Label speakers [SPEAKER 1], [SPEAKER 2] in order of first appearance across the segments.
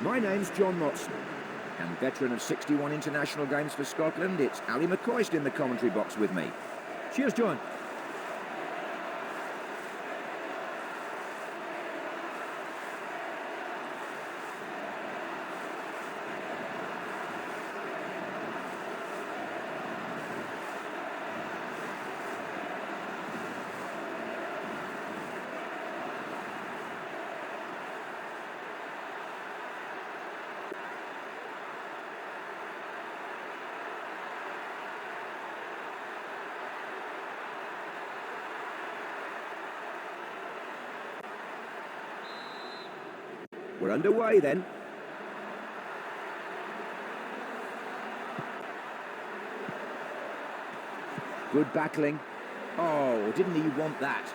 [SPEAKER 1] My name's John Motson, and veteran of 61 international games for Scotland, it's Ali McCoist in the commentary box with me. Cheers, John. We're underway then. Good battling. Oh, didn't he want that?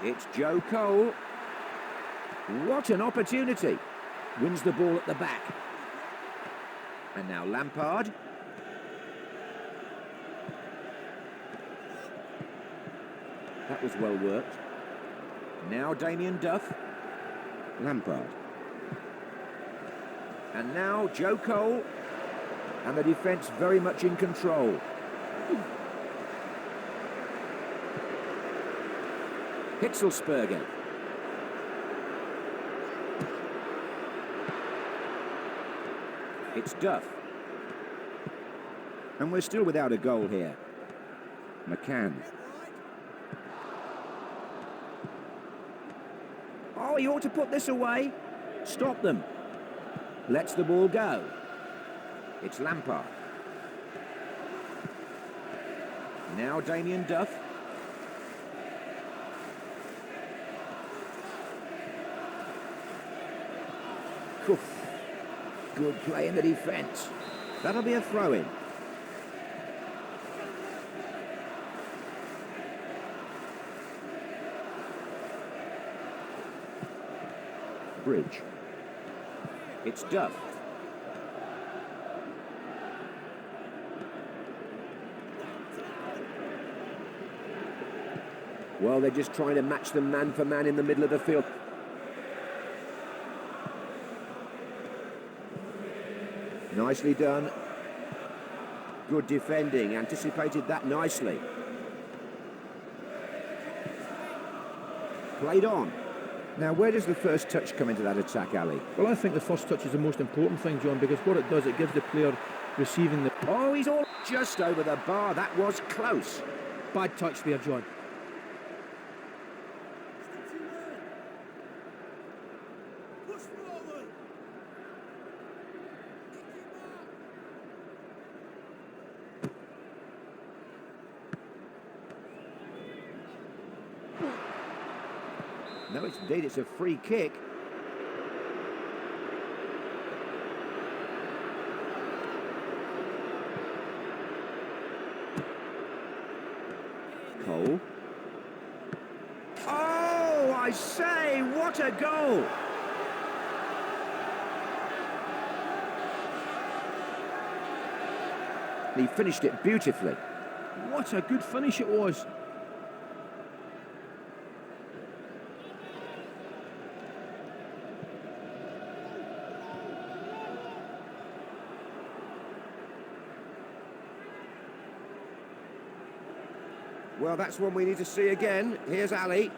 [SPEAKER 1] It's Joe Cole. What an opportunity. Wins the ball at the back. And now Lampard. That was well worked. Now Damien Duff. Lampard. And now Joe Cole. And the defence very much in control. Hitzelsperger. It's Duff. And we're still without a goal here. McCann. Oh, he ought to put this away. Stop them. Lets the ball go. It's Lampard. Now Damien Duff. Oof. Good play in the defence. That'll be a throw-in. Bridge. It's Duff. Well, they're just trying to match them man for man in the middle of the field. Nicely done. Good defending. Anticipated that nicely. Played on. Now, where does the first touch come into that attack, Ali?
[SPEAKER 2] Well, I think the first touch is the most important thing, John, because what it does, it gives the player receiving the...
[SPEAKER 1] Oh, he's all just over the bar. That was close.
[SPEAKER 2] Bad touch there, John.
[SPEAKER 1] No, it's indeed, it's a free kick. Cole. Oh, I say, what a goal! He finished it beautifully.
[SPEAKER 2] What a good finish it was.
[SPEAKER 1] Well, that's one we need to see again. Here's Ali.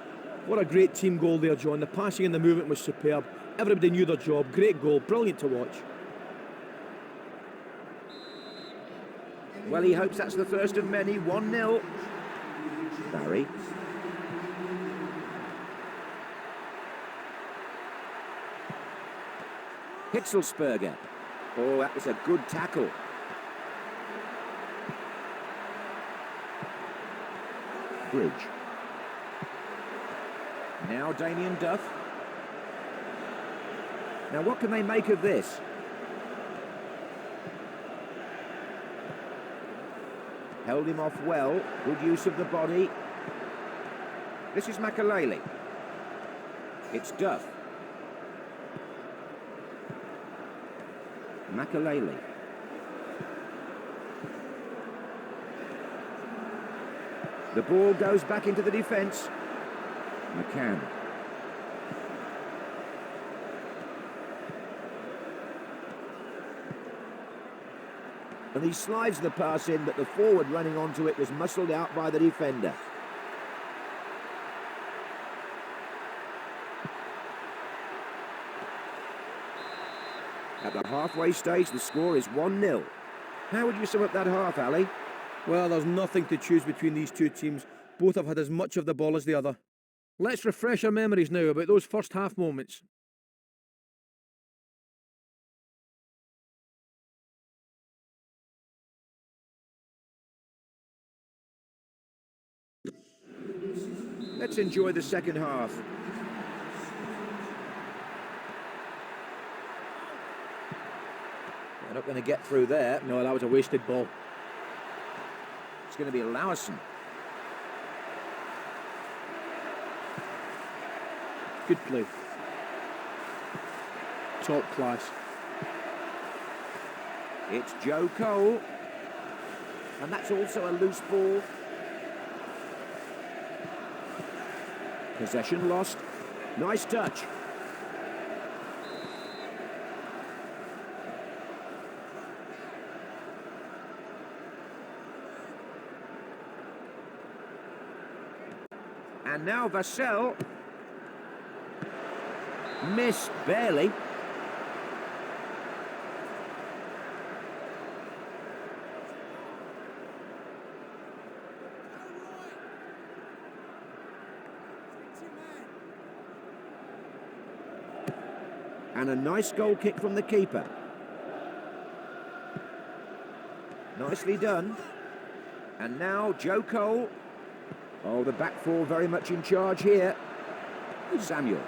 [SPEAKER 2] What a great team goal there, John. The passing and the movement was superb. Everybody knew their job. Great goal. Brilliant to watch.
[SPEAKER 1] Well, he hopes that's the first of many. 1-0. Barry. Hitzelsperger. Oh, that was a good tackle. Bridge. Now Damien Duff. Now what can they make of this? Held him off well. Good use of the body. This is Makalele. It's Duff. The ball goes back into the defence. McCann. And he slides the pass in, but the forward running onto it was muscled out by the defender. At the halfway stage, the score is 1-0. How would you sum up that half, Ali?
[SPEAKER 2] Well, there's nothing to choose between these two teams. Both have had as much of the ball as the other. Let's refresh our memories now about those first half moments.
[SPEAKER 1] Let's enjoy the second half. They're not going to get through there.
[SPEAKER 2] No, that was a wasted ball.
[SPEAKER 1] It's going to be Lowson.
[SPEAKER 2] Good play. Top class.
[SPEAKER 1] It's Joe Cole. And that's also a loose ball. Possession lost. Nice touch. And now Vassell. Missed barely. And a nice goal kick from the keeper. Nicely done. And now Joe Cole. Oh, the back four very much in charge here. Samuel.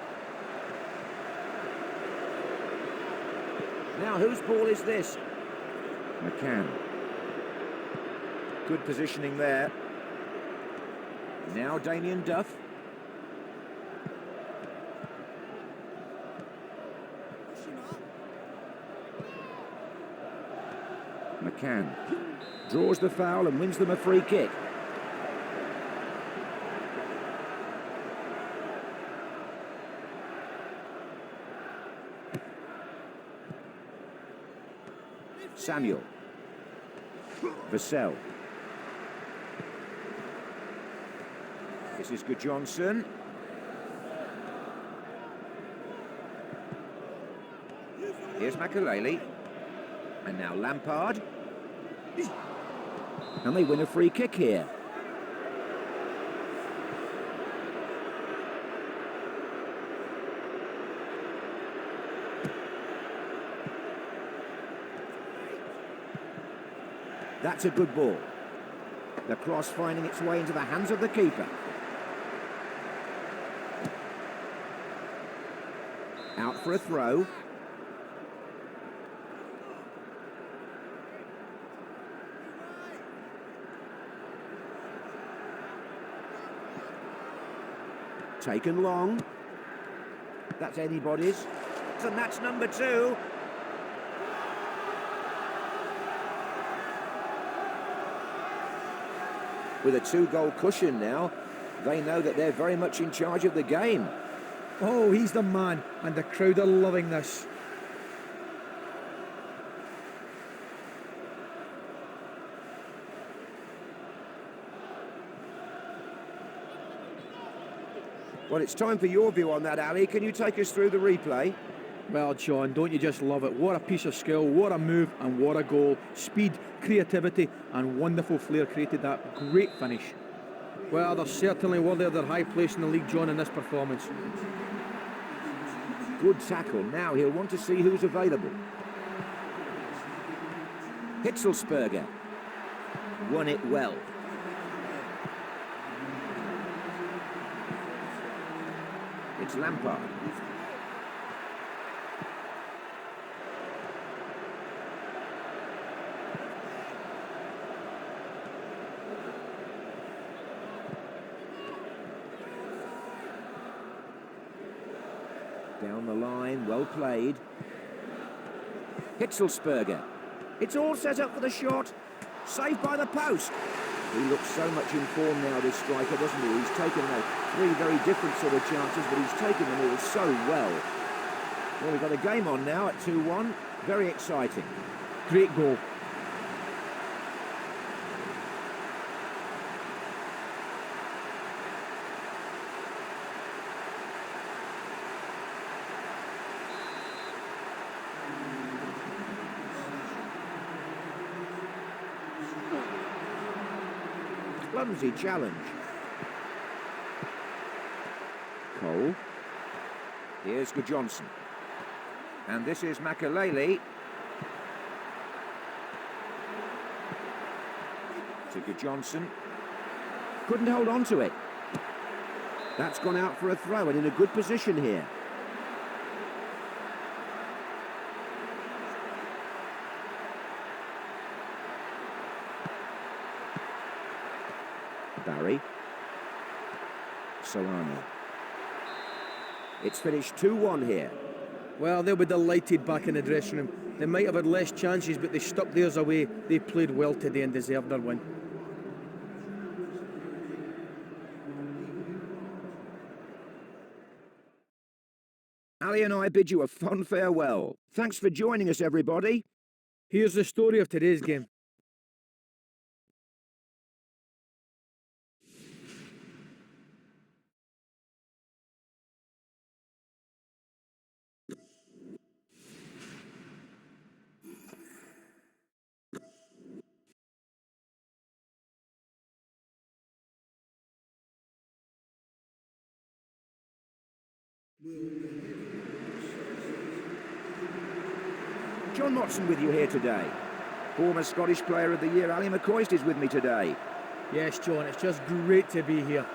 [SPEAKER 1] Now, whose ball is this? McCann. Good positioning there. Now Damien Duff. McCann draws the foul and wins them a free kick. Samuel. Vassell. This is Johnson. Here's Makalele. And now Lampard. And they win a free kick here. That's a good ball. The cross finding its way into the hands of the keeper. Out for a throw. Taken long. That's anybody's. And that's number 2. With a 2-goal cushion now, they know that they're very much in charge of the game.
[SPEAKER 2] Oh, he's the man, and the crowd are loving this.
[SPEAKER 1] Well, it's time for your view on that, Ali. Can you take us through the replay?
[SPEAKER 2] Well, John, don't you just love it? What a piece of skill, what a move, and what a goal. Speed, creativity, and wonderful flair created that great finish. Well, they're certainly worthy of their high place in the league, John, in this performance.
[SPEAKER 1] Good tackle. Now he'll want to see who's available. Hitzelsperger. Won it well. It's Lampard. Down the line, well played. Hitzelsperger. It's all set up for the shot. Saved by the post. He looks so much in form now, this striker, doesn't he? He's taken three very different sort of chances, but he's taken them all so well. Well, we've got a game on now at 2-1. Very exciting.
[SPEAKER 2] Great goal.
[SPEAKER 1] Clumsy challenge. Cole. Here's Johnson. And this is Makalele. To Johnson. Couldn't hold on to it. That's gone out for a throw and in a good position here. Barry. Solano. It's finished 2-1 here.
[SPEAKER 2] Well, they'll be delighted back in the dressing room. They might have had less chances, but they stuck theirs away. They played well today and deserved their win.
[SPEAKER 1] Ali and I bid you a fond farewell. Thanks for joining us, everybody.
[SPEAKER 2] Here's the story of today's game.
[SPEAKER 1] John Motson with you here today. Former Scottish Player of the Year, Ali McCoist, is with me today.
[SPEAKER 2] Yes, John, it's just great to be here.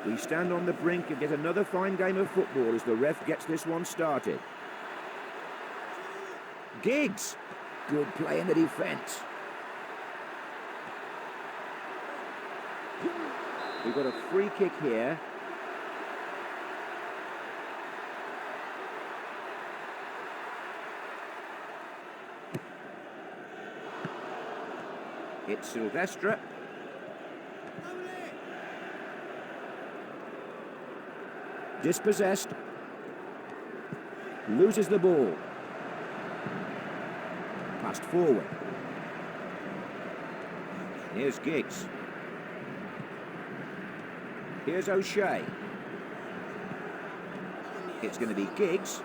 [SPEAKER 1] We stand on the brink of yet another fine game of football as the ref gets this one started. Giggs. Good play in the defence. We've got a free kick here. It's Silvestre. Dispossessed. Loses the ball. Passed forward. Here's Giggs. Here's O'Shea. It's going to be Giggs.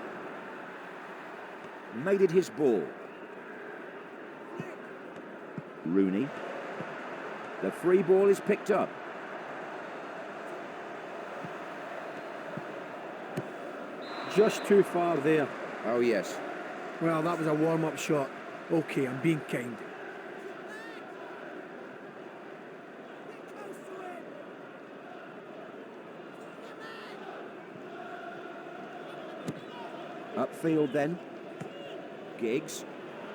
[SPEAKER 1] Made it his ball. Rooney. The free ball is picked up.
[SPEAKER 2] Just too far there.
[SPEAKER 1] Oh, yes.
[SPEAKER 2] Well, that was a warm-up shot. Okay, I'm being kind.
[SPEAKER 1] Upfield then. Giggs.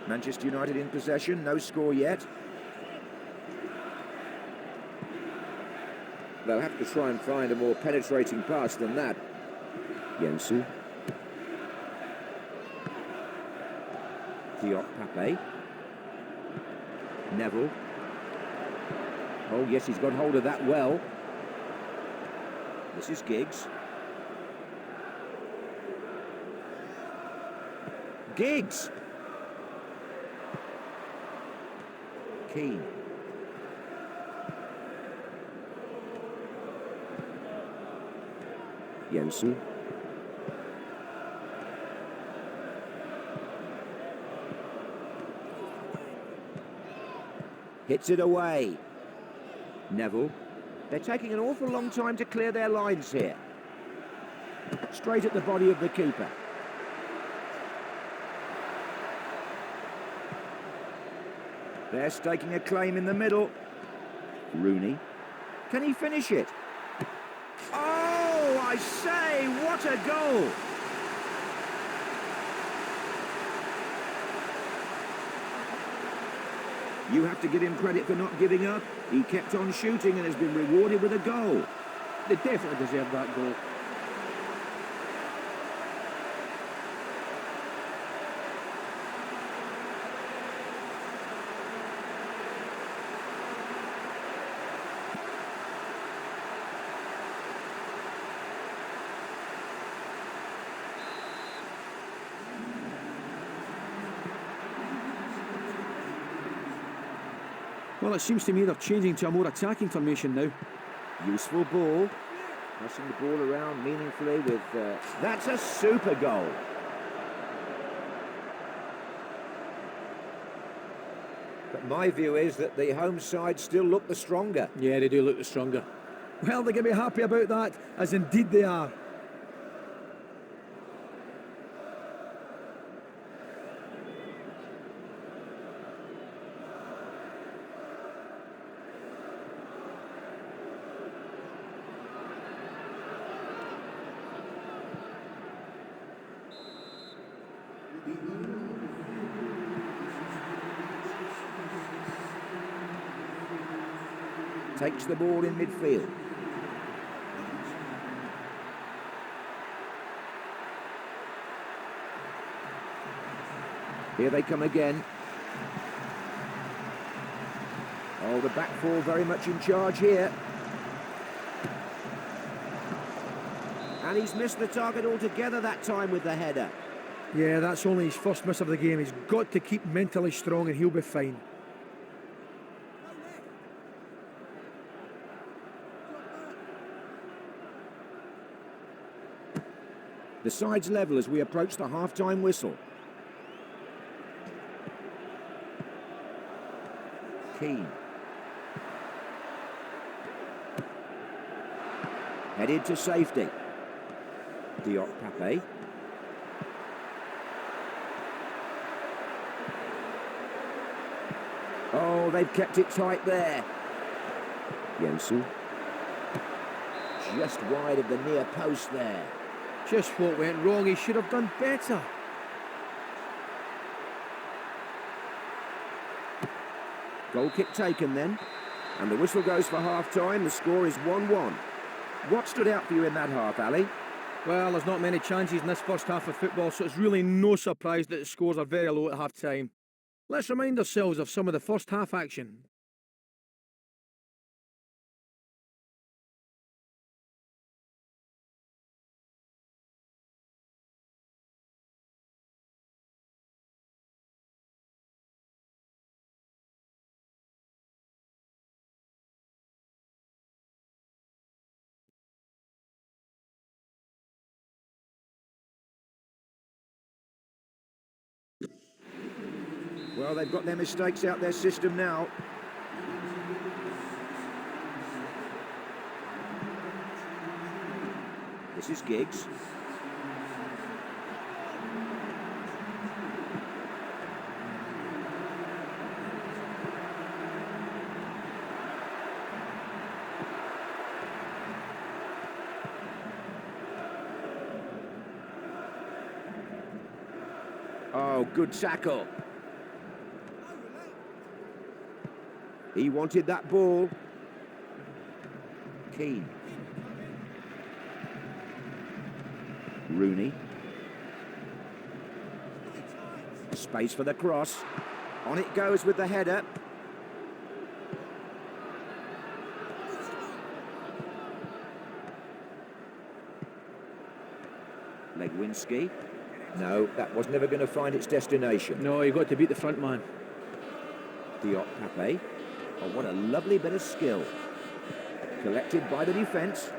[SPEAKER 1] Manchester United in possession. No score yet. They'll have to try and find a more penetrating pass than that. Yensu. Diop Pape. Neville. Oh, yes, he's got hold of that well. This is Giggs. Giggs! Keane. Jensen. Hits it away. Neville. They're taking an awful long time to clear their lines here. Straight at the body of the keeper. They're staking a claim in the middle. Rooney. Can he finish it? Oh, I say, what a goal! You have to give him credit for not giving up. He kept on shooting and has been rewarded with a goal.
[SPEAKER 2] They definitely deserved that goal. Well, it seems to me they're changing to a more attacking formation now.
[SPEAKER 1] Useful ball. Passing the ball around meaningfully with... That's a super goal. But my view is that the home side still look the stronger.
[SPEAKER 2] Yeah, they do look the stronger. Well, they're going to be happy about that, as indeed they are.
[SPEAKER 1] Takes the ball in midfield. Here they come again. Oh, the back four very much in charge here. And he's missed the target altogether that time with the header.
[SPEAKER 2] Yeah, that's only his first miss of the game. He's got to keep mentally strong and he'll be fine.
[SPEAKER 1] The side's level as we approach the half-time whistle. Keane. Headed to safety. Pape. Oh, they've kept it tight there. Yosu. Just wide of the near post there.
[SPEAKER 2] Just what went wrong, he should have done better.
[SPEAKER 1] Goal kick taken then. And the whistle goes for half-time. The score is 1-1. What stood out for you in that half, Ali?
[SPEAKER 2] Well, there's not many chances in this first half of football, so it's really no surprise that the scores are very low at half-time. Let's remind ourselves of some of the first half action.
[SPEAKER 1] Well, they've got their mistakes out their system now. This is Giggs. Oh, good tackle. He wanted that ball. Keane. Rooney. Space for the cross. On it goes with the header. Legwinski. No, that was never going to find its destination.
[SPEAKER 2] No, you've got to beat the front man.
[SPEAKER 1] Pape. Oh, what a lovely bit of skill. Collected by the defence.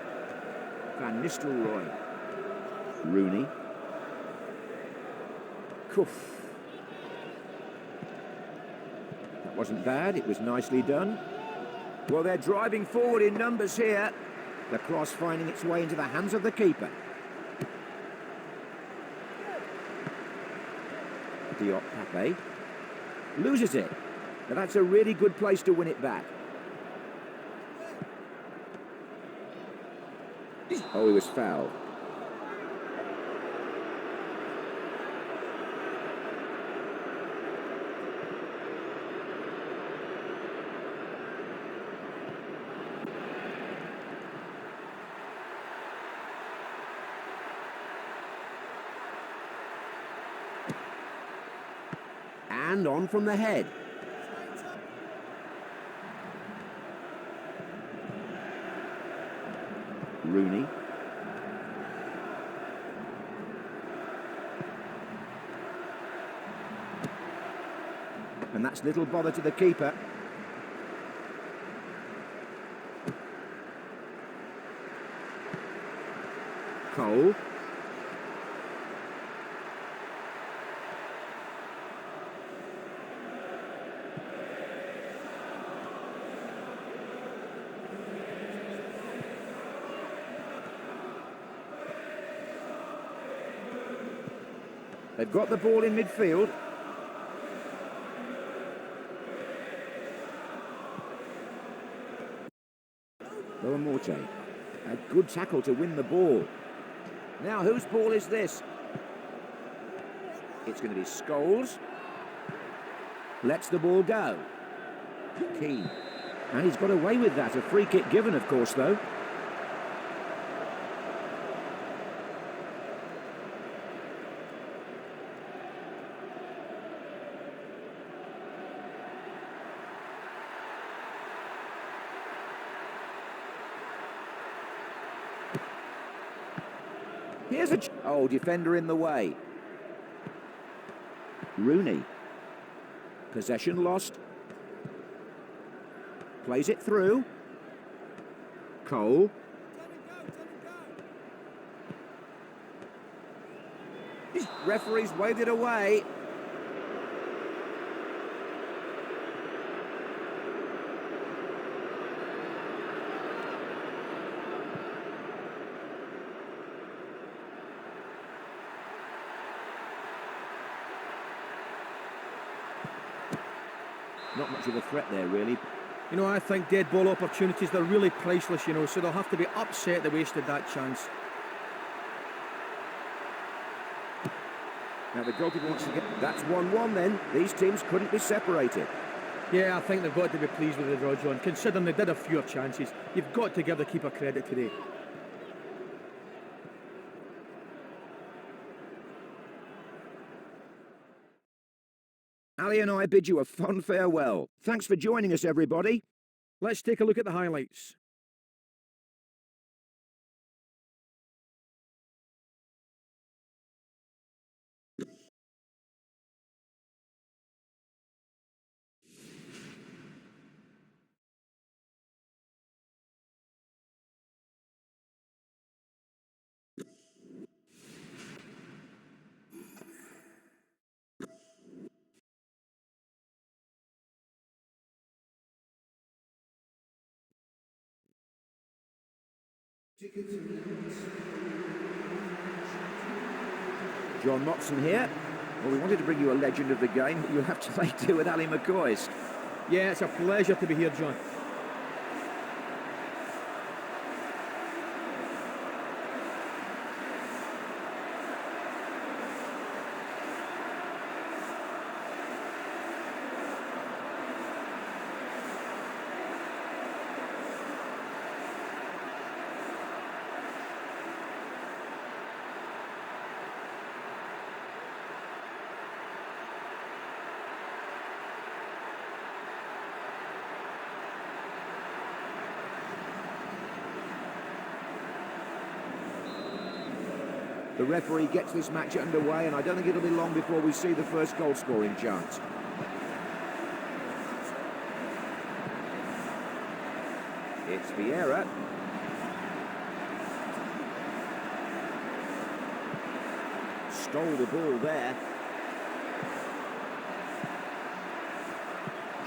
[SPEAKER 1] Van Nistelrooy. Rooney. Kuff. That wasn't bad, it was nicely done. Well, they're driving forward in numbers here. The cross finding its way into the hands of the keeper. Pape. Loses it. Now that's a really good place to win it back. Oh, he was fouled. And on from the head. Rooney. And that's little bother to the keeper. Cole. They've got the ball in midfield. Morte. A good tackle to win the ball. Now, whose ball is this? It's going to be Scholes. Lets the ball go. Keane. And he's got away with that. A free kick given, of course, though. Here's a... Oh, defender in the way. Rooney. Possession lost. Plays it through. Cole. Referee's waved it away. Not much of a threat there, really.
[SPEAKER 2] You know, I think dead ball opportunities, they're really priceless, you know, so they'll have to be upset they wasted that chance.
[SPEAKER 1] Now the goalkeeper wants to get... That's 1-1 then. These teams couldn't be separated.
[SPEAKER 2] Yeah, I think they've got to be pleased with the draw, John. Considering they did have fewer chances, you've got to give the keeper credit today.
[SPEAKER 1] Ali and I bid you a fond farewell. Thanks for joining us, everybody.
[SPEAKER 2] Let's take a look at the highlights.
[SPEAKER 1] John Motson here. Well, we wanted to bring you a legend of the game, but you'll have to make do with Ali McCoist.
[SPEAKER 2] Yeah, it's a pleasure to be here, John.
[SPEAKER 1] The referee gets this match underway, and I don't think it'll be long before we see the first goal-scoring chance. It's Vieira. Stole the ball there.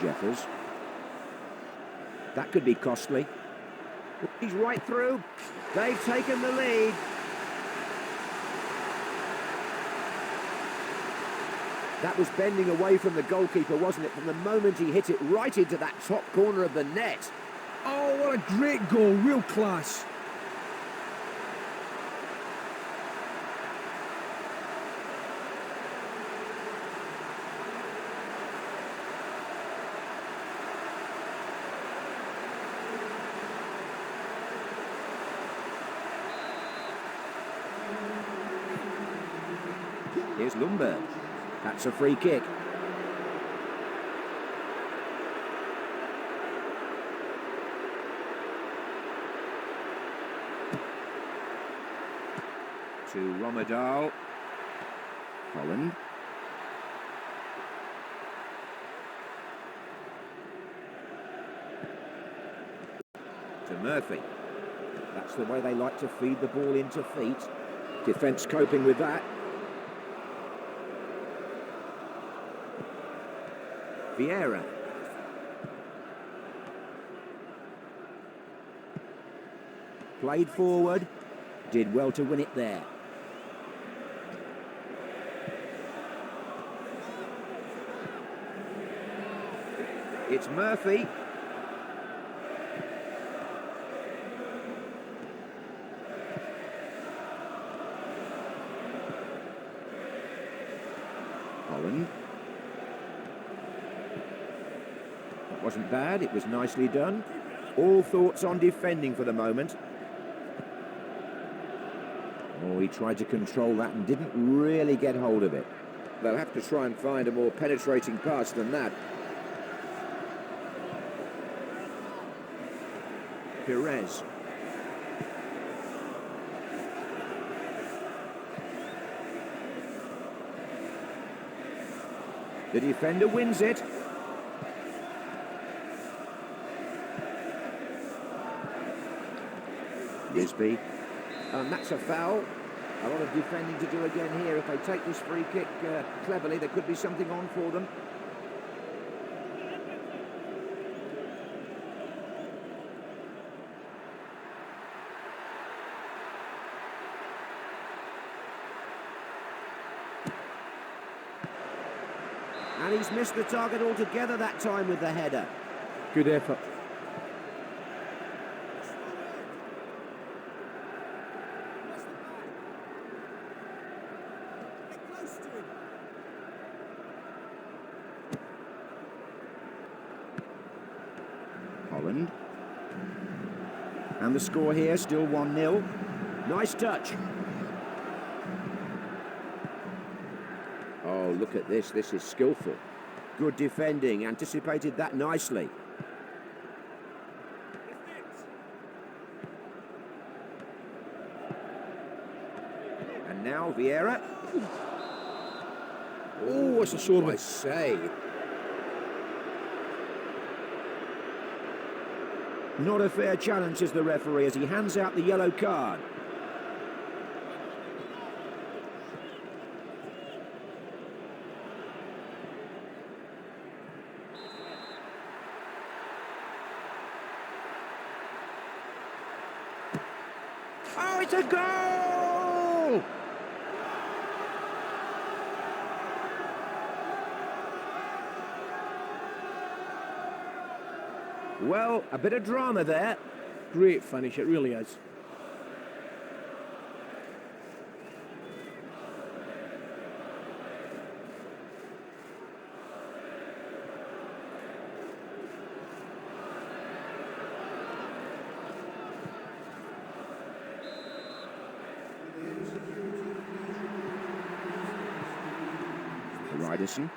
[SPEAKER 1] Jeffers. That could be costly. He's right through. They've taken the lead. That was bending away from the goalkeeper, wasn't it? From the moment he hit it right into that top corner of the net.
[SPEAKER 2] Oh, what a great goal, real class.
[SPEAKER 1] Here's Lumberg. That's a free kick. To Romadal. Holland. To Murphy. That's the way they like to feed the ball into feet. Defence coping with that. Vieira. Played forward. Did well to win it there. It's Murphy. Holland. That wasn't bad, it was nicely done. All thoughts on defending for the moment. Oh, he tried to control that and didn't really get hold of it. They'll have to try and find a more penetrating pass than that. Perez. The defender wins it. Gisby. And that's a foul. A lot of defending to do again here. If they take this free kick cleverly, there could be something on for them. And he's missed the target altogether that time with the header.
[SPEAKER 2] Good effort.
[SPEAKER 1] Holland. And the score here, still 1-0. Nice touch. Oh, look at this. This is skillful. Good defending. Anticipated that nicely. And now Vieira.
[SPEAKER 2] Oh, it's a sore one.
[SPEAKER 1] I say. Not a fair challenge, says the referee, as he hands out the yellow card. Oh, it's a goal! Well, a bit of drama there.
[SPEAKER 2] Great finish, it really is.
[SPEAKER 1] Riderson.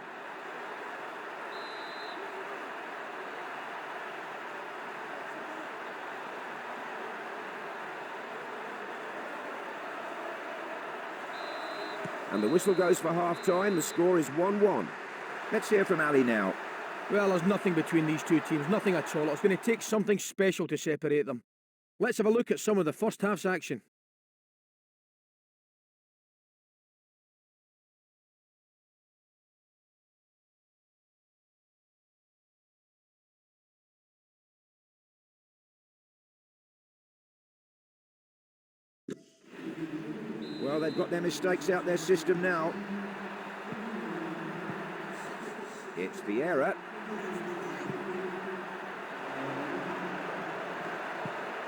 [SPEAKER 1] And the whistle goes for half-time. The score is 1-1. Let's hear from Ali now.
[SPEAKER 2] Well, there's nothing between these two teams, nothing at all. It's going to take something special to separate them. Let's have a look at some of the first half's action.
[SPEAKER 1] Well, they've got their mistakes out their system now. It's Vieira.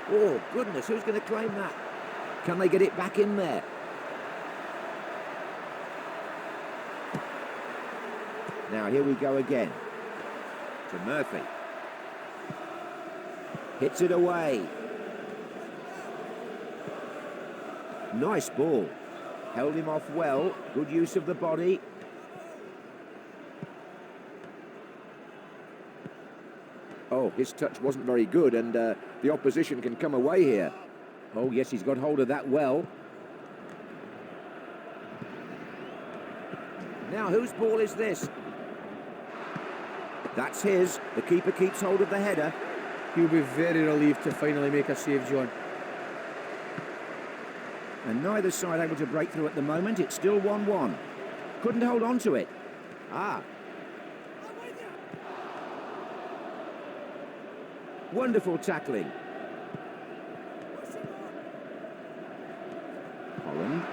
[SPEAKER 1] Oh, goodness, who's going to claim that? Can they get it back in there? Now, here we go again. To Murphy. Hits it away. Nice ball. Held him off well. Good use of the body. Oh, his touch wasn't very good, and the opposition can come away here. Oh, yes, he's got hold of that well. Now, whose ball is this? That's his. The keeper keeps hold of the header.
[SPEAKER 2] He'll be very relieved to finally make a save, John.
[SPEAKER 1] And neither side able to break through at the moment. It's still 1-1. Couldn't hold on to it. Ah. Wonderful tackling. Holland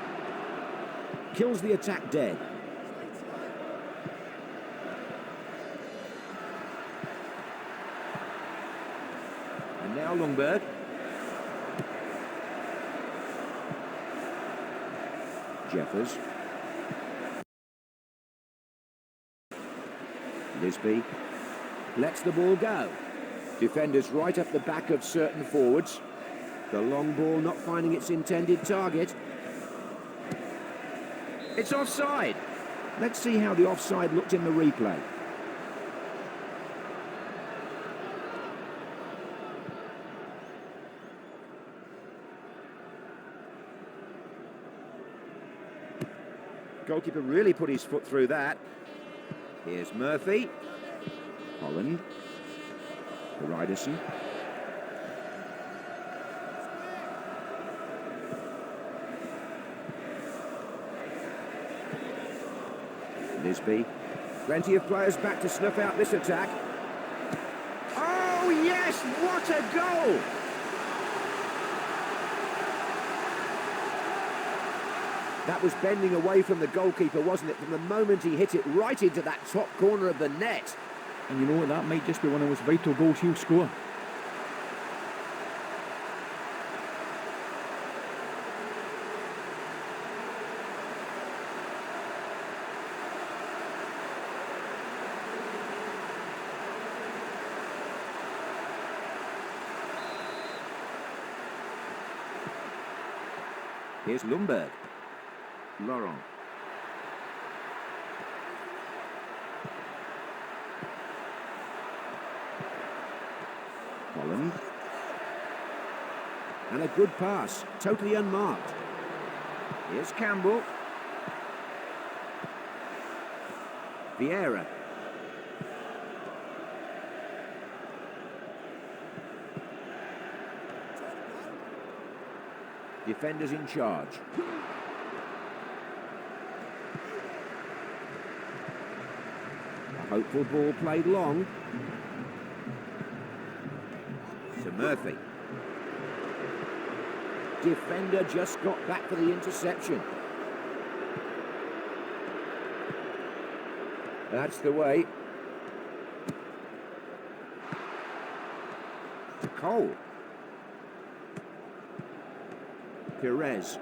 [SPEAKER 1] kills the attack dead. And now Ljungberg. Jeffers. Lisby lets the ball go. Defenders right up the back of certain forwards. The long ball not finding its intended target. It's offside. Let's see how the offside looked in the replay. Goalkeeper really put his foot through that. Here's Murphy. Holland. Ryderson. Lisby. Plenty of players back to snuff out this attack. Oh yes, what a goal! That was bending away from the goalkeeper, wasn't it? From the moment he hit it right into that top corner of the net.
[SPEAKER 2] And you know what, that might just be one of those vital goals he'll score.
[SPEAKER 1] Here's Ljungberg. Laurent. Holland. And a good pass, totally unmarked. Here's Campbell. Vieira. Defenders in charge. A hopeful ball played long. To Murphy. Defender just got back for the interception. That's the way. To Cole. Perez.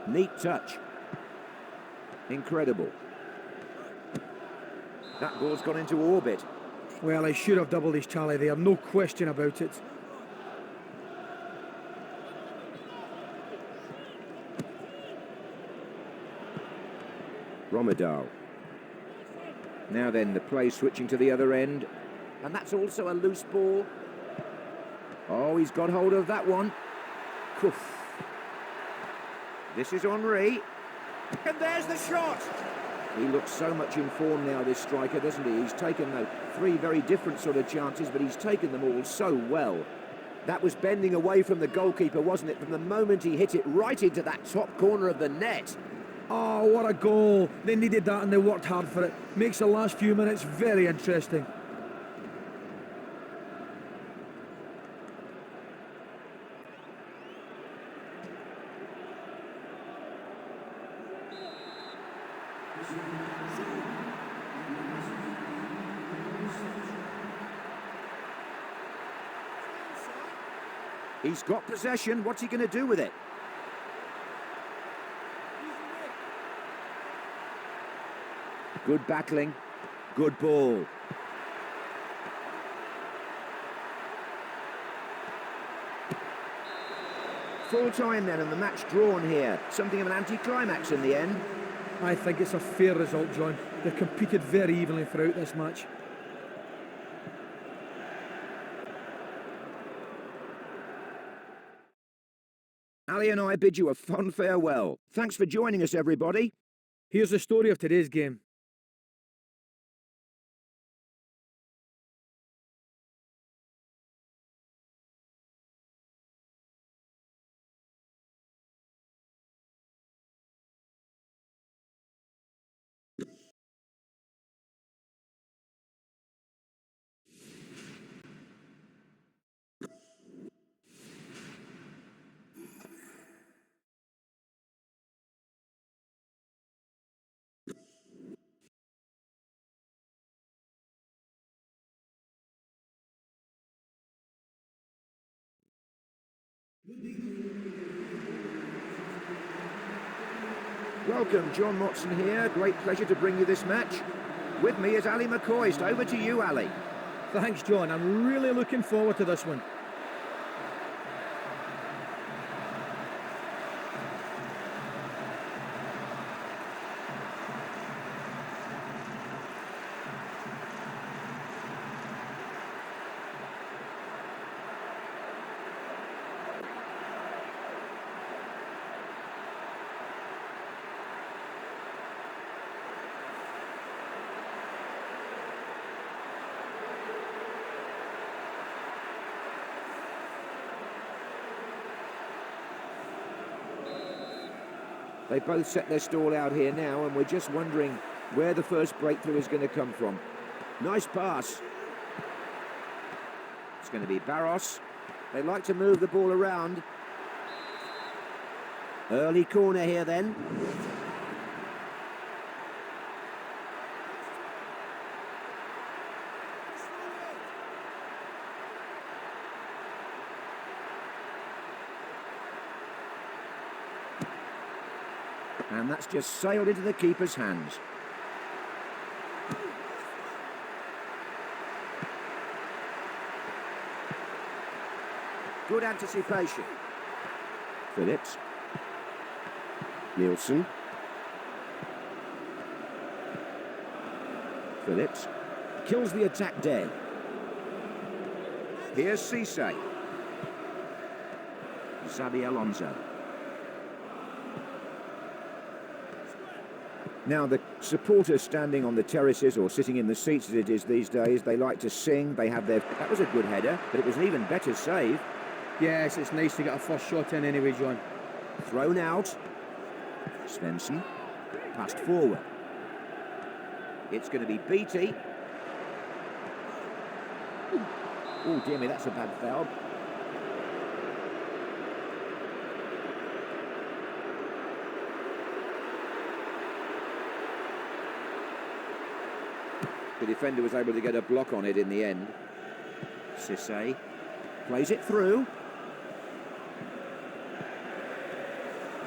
[SPEAKER 1] Neat touch. Incredible. That ball's gone into orbit.
[SPEAKER 2] Well, he should have doubled his tally there, no question about it.
[SPEAKER 1] Romedal. Now then, the play switching to the other end. And that's also a loose ball. Oh, he's got hold of that one. Oof. This is Henry. And there's the shot! He looks so much in form now, this striker, doesn't he? He's taken three very different sort of chances, but he's taken them all so well. That was bending away from the goalkeeper, wasn't it? From the moment he hit it right into that top corner of the net.
[SPEAKER 2] Oh, what a goal. They needed that and they worked hard for it. Makes the last few minutes very interesting.
[SPEAKER 1] He's got possession. What's he going to do with it? Good battling. Good ball. Full time then, and the match drawn here. Something of an anticlimax in the end.
[SPEAKER 2] I think it's a fair result, John. They've competed very evenly throughout this match.
[SPEAKER 1] Ali and I bid you a fond farewell. Thanks for joining us, everybody.
[SPEAKER 2] Here's the story of today's game.
[SPEAKER 1] Welcome, John Motson here. Great pleasure to bring you this match. With me is Ali McCoist. Over to you, Ali.
[SPEAKER 2] Thanks, John. I'm really looking forward to this one.
[SPEAKER 1] They both set their stall out here now, and we're just wondering where the first breakthrough is going to come from. Nice pass. It's going to be Barros. They like to move the ball around. Early corner here then. And that's just sailed into the keeper's hands. Good anticipation. Phillips. Nielsen. Phillips. Kills the attack dead. Here's Cisse. Xabi Alonso. Now, the supporters standing on the terraces or sitting in the seats as it is these days, they like to sing. They have their... That was a good header, but it was an even better save.
[SPEAKER 2] Yes, it's nice to get a first shot in anyway, John.
[SPEAKER 1] Thrown out. Svensson. Passed forward. It's going to be Beattie. Oh, dear me, that's a bad foul. The defender was able to get a block on it in the end. Cisse plays it through.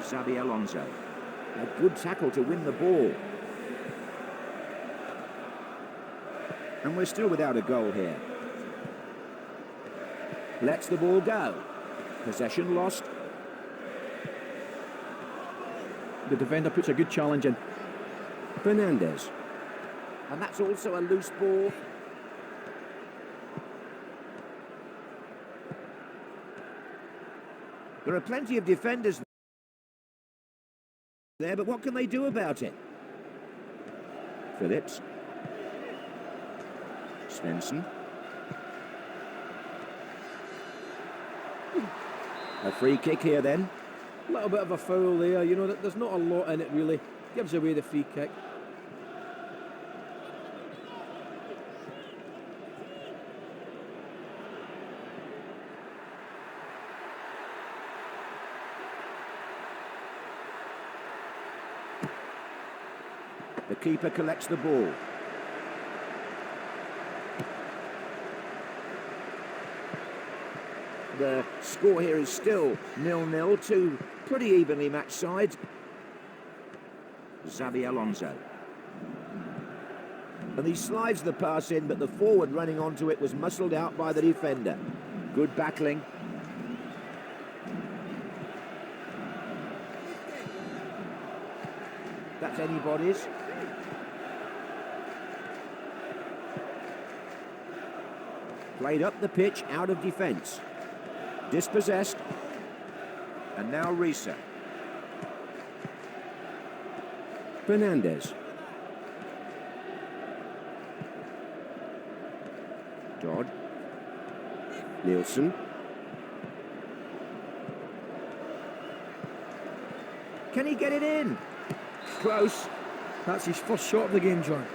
[SPEAKER 1] Xabi Alonso. A good tackle to win the ball. And we're still without a goal here. Lets the ball go. Possession lost.
[SPEAKER 2] The defender puts a good challenge in.
[SPEAKER 1] Fernandez. And that's also a loose ball. There are plenty of defenders there, but what can they do about it? Phillips. Svensson. A free kick here then.
[SPEAKER 2] A little bit of a foul there, you know, there's not a lot in it really. Gives away the free kick.
[SPEAKER 1] The keeper collects the ball. The score here is still 0-0, two pretty evenly matched sides. Xabi Alonso. And he slides the pass in, but the forward running onto it was muscled out by the defender. Good battling. That's anybody's. Played up the pitch, out of defence. Dispossessed. And now Risa. Fernandez. Dodd. Nielsen. Can he get it in? Close.
[SPEAKER 2] That's his first shot of the game, John.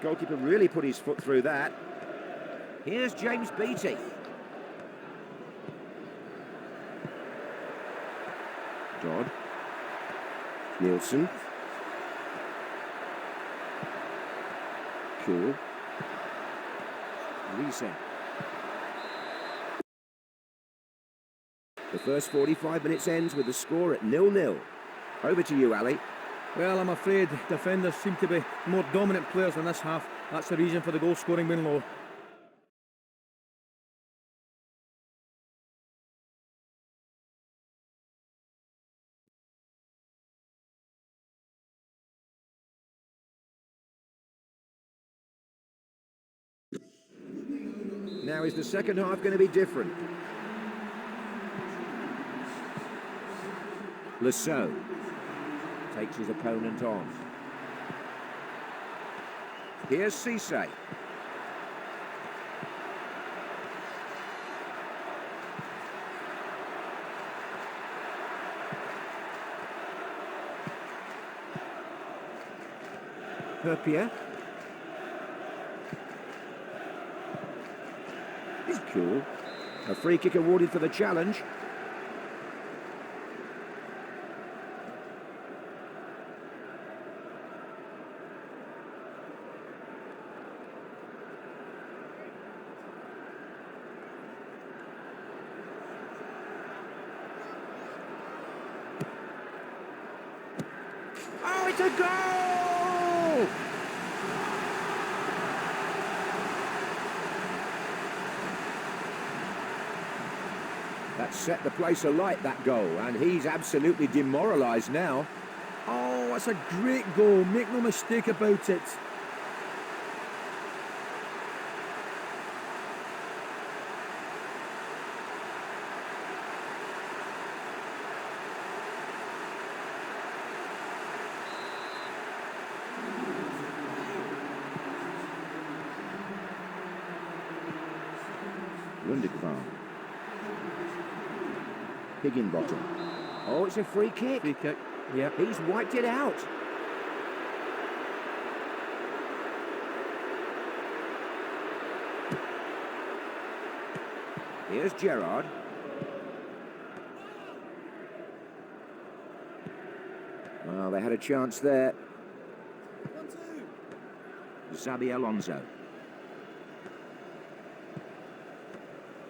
[SPEAKER 1] Goalkeeper really put his foot through that. Here's James Beattie. Dodd. Nielsen. Cool. Risa. The first 45 minutes ends with the score at 0-0. Over to you, Ali.
[SPEAKER 2] Well, I'm afraid defenders seem to be more dominant players in this half. That's the reason for the goal scoring being low.
[SPEAKER 1] Now is the second half going to be different? Lasso takes his opponent on. Here's Cisse. Herpier. He's cool. A free kick awarded for the challenge. Oh, it's a goal! That set the place alight, that goal, and he's absolutely demoralised now.
[SPEAKER 2] Oh, that's a great goal. Make no mistake about it.
[SPEAKER 1] Lundigvan. Higginbottom. Oh, it's a free kick.
[SPEAKER 2] Free kick, yeah.
[SPEAKER 1] He's wiped it out. Here's Gerrard. Well, they had a chance there. 1-2. Xabi Alonso.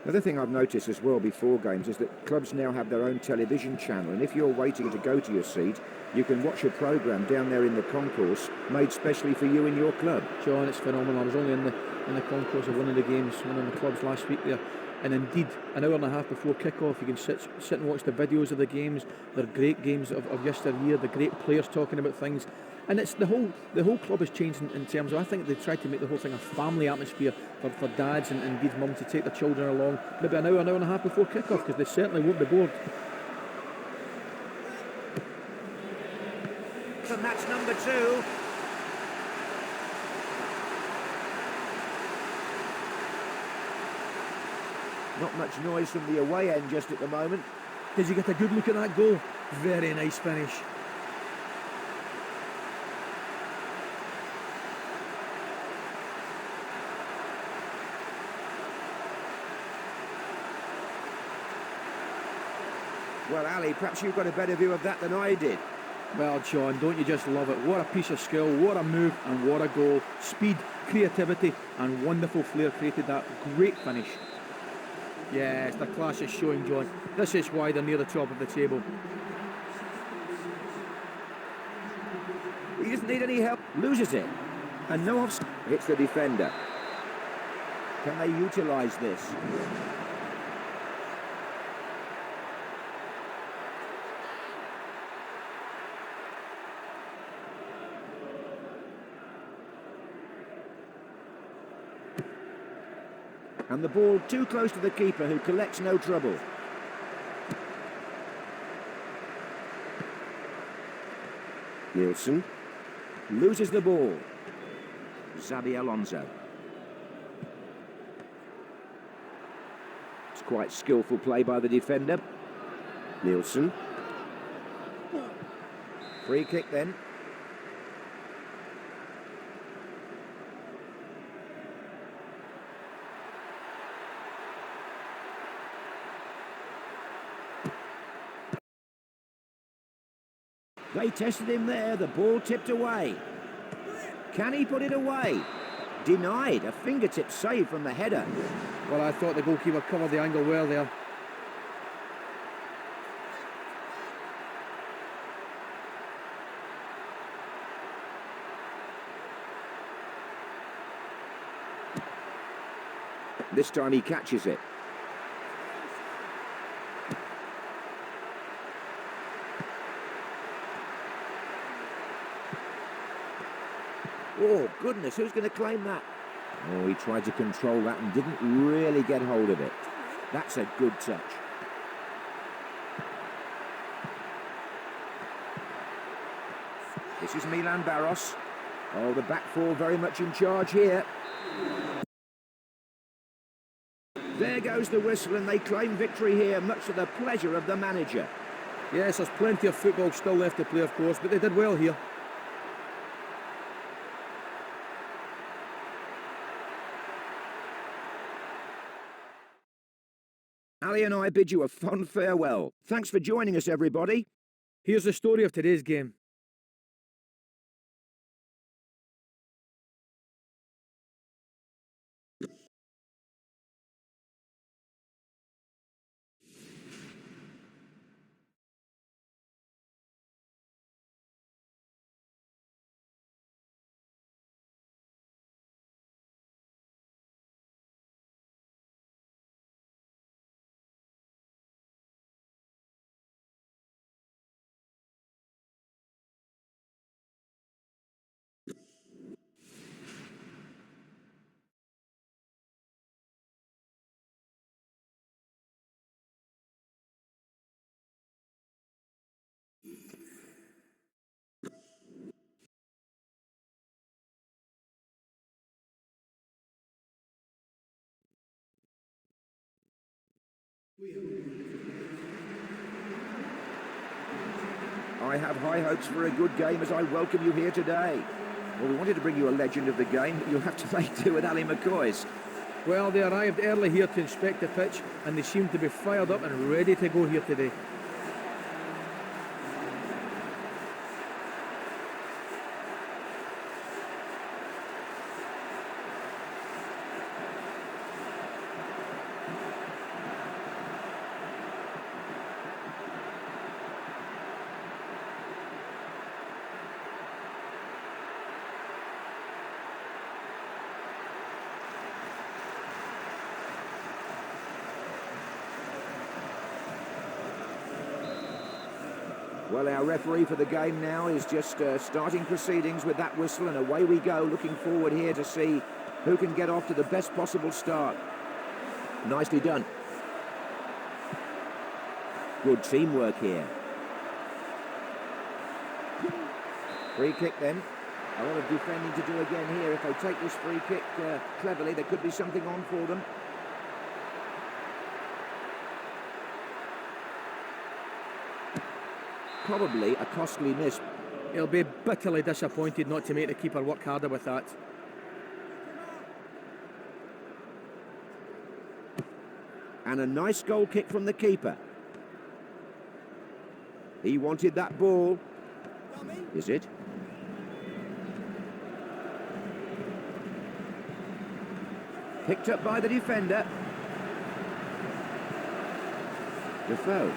[SPEAKER 1] Another thing I've noticed as well before games is that clubs now have their own television channel, and if you're waiting to go to your seat, you can watch a programme down there in the concourse made specially for you and your club.
[SPEAKER 2] John, it's phenomenal. I was only in the concourse of one of the games, one of the clubs last week there, and indeed an hour and a half before kick-off you can sit and watch the videos of the games. They're great games of yesteryear, the great players talking about things. And it's the whole club has changed in terms of, I think they tried to make the whole thing a family atmosphere for dads and indeed mums to take their children along maybe an hour and a half before kick-off, because they certainly won't be bored.
[SPEAKER 1] And that's number 2. Not much noise from the away end just at the moment.
[SPEAKER 2] Did you get a good look at that goal? Very nice finish.
[SPEAKER 1] Well, Ali, perhaps you've got a better view of that than I did.
[SPEAKER 2] Well, John, don't you just love it? What a piece of skill, what a move, and what a goal. Speed, creativity, and wonderful flair created that great finish. Yes, the class is showing, John. This is why they're near the top of the table.
[SPEAKER 1] He doesn't need any help. Loses it. And no offside. Hits the defender. Can they utilise this? And the ball too close to the keeper, who collects no trouble. Nielsen loses the ball. Xabi Alonso. It's quite skillful play by the defender. Nielsen. Free kick then. They tested him there, the ball tipped away. Can he put it away? Denied, a fingertip save from the header.
[SPEAKER 2] Well, I thought the goalkeeper covered the angle well there.
[SPEAKER 1] This time he catches it. Oh, goodness, who's going to claim that? Oh, he tried to control that and didn't really get hold of it. That's a good touch. This is Milan Barros. Oh, the back four very much in charge here. There goes the whistle and they claim victory here, much to the pleasure of the manager.
[SPEAKER 2] Yes, there's plenty of football still left to play, of course, but they did well here.
[SPEAKER 1] Ali and I bid you a fond farewell. Thanks for joining us, everybody.
[SPEAKER 2] Here's the story of today's game.
[SPEAKER 1] I have high hopes for a good game as I welcome you here today. Well, we wanted to bring you a legend of the game, but you'll have to make do with Ali McCoy's.
[SPEAKER 2] Well, they arrived early here to inspect the pitch, and they seem to be fired up and ready to go here today.
[SPEAKER 1] Well, our referee for the game now is just starting proceedings with that whistle, and away we go, looking forward here to see who can get off to the best possible start. Nicely done. Good teamwork here. Free kick then. A lot of defending to do again here. If they take this free kick cleverly, there could be something on for them. Probably a costly miss.
[SPEAKER 2] He'll be bitterly disappointed not to make the keeper work harder with that.
[SPEAKER 1] And a nice goal kick from the keeper. He wanted that ball. Is it? Picked up by the defender. Defoe.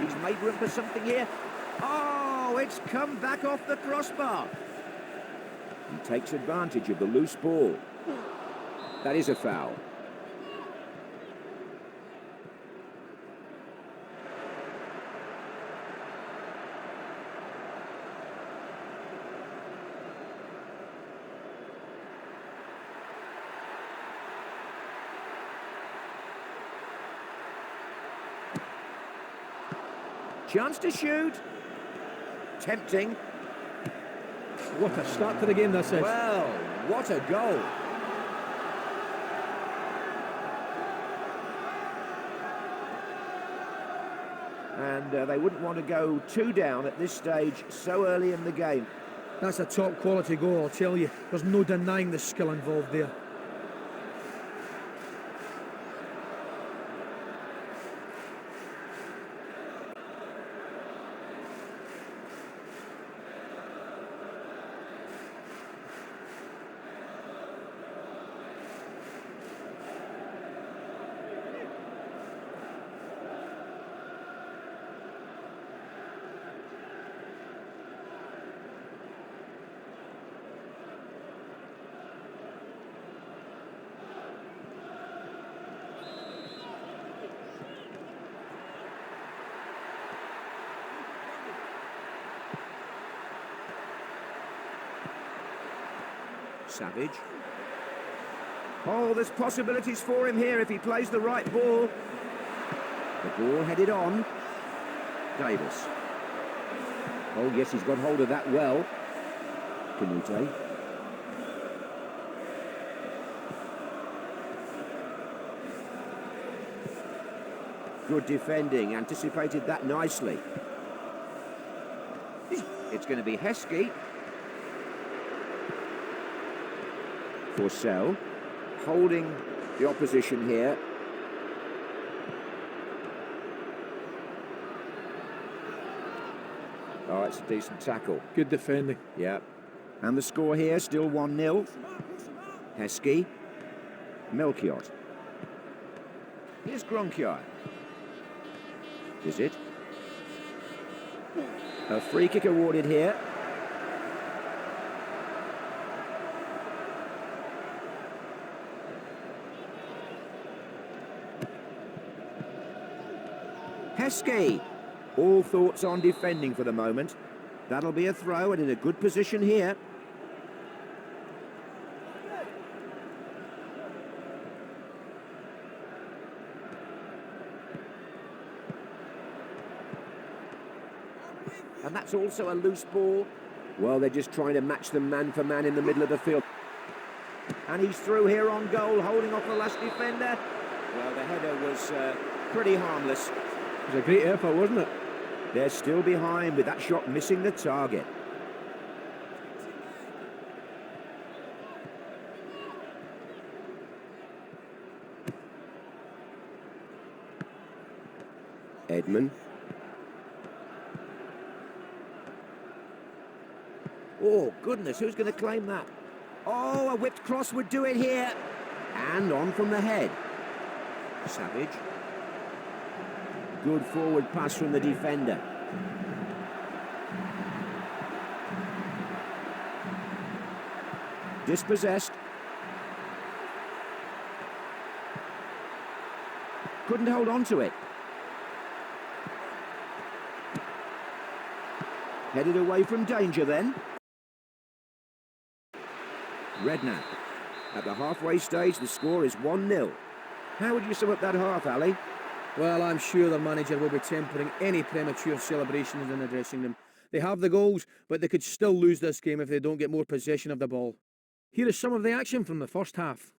[SPEAKER 1] He's made room for something here. Oh, it's come back off the crossbar. He takes advantage of the loose ball. That is a foul. Chance to shoot. Tempting.
[SPEAKER 2] What a start to the game this is.
[SPEAKER 1] Well, what a goal. And they wouldn't want to go too down at this stage so early in the game.
[SPEAKER 2] That's a top quality goal, I'll tell you. There's no denying the skill involved there.
[SPEAKER 1] Savage. Oh, there's possibilities for him here if he plays the right ball. The ball headed on. Davis. Oh, yes, he's got hold of that well. Canute. Good defending, anticipated that nicely. It's going to be Heskey. Forsell, holding the opposition here. Oh, it's a decent tackle.
[SPEAKER 2] Good defending.
[SPEAKER 1] Yeah. And the score here, still 1-0. Heskey. Melchiot. Here's Gronkier. Is it? A free kick awarded here. Heskey. All thoughts on defending for the moment. That'll be a throw and in a good position here. And that's also a loose ball. Well, they're just trying to match them man for man in the middle of the field. And he's through here on goal, holding off the last defender. Well, the header was pretty harmless.
[SPEAKER 2] It was a great effort, wasn't it?
[SPEAKER 1] They're still behind with that shot missing the target. Edmund. Oh, goodness, who's going to claim that? Oh, a whipped cross would do it here. And on from the head. Savage. Good forward pass from the defender. Dispossessed. Couldn't hold on to it. Headed away from danger then. Redknapp. At the halfway stage, the score is 1-0. How would you sum up that half, Ali?
[SPEAKER 2] Well, I'm sure their manager will be tempering any premature celebrations in the dressing room. They have the goals, but they could still lose this game if they don't get more possession of the ball. Here is some of the action from the first half.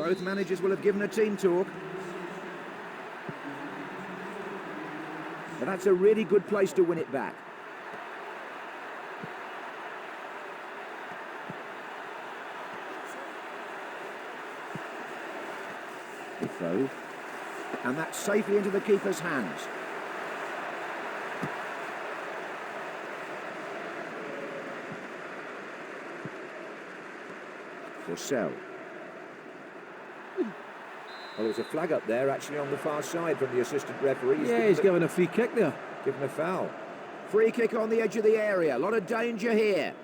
[SPEAKER 1] Both managers will have given a team talk. But that's a really good place to win it back. Defoe. And that's safely into the keeper's hands. Forsell. Well, there's a flag up there actually on the far side from the assistant referee.
[SPEAKER 2] Yeah, he's given a free kick there.
[SPEAKER 1] Given a foul. Free kick on the edge of the area. A lot of danger here.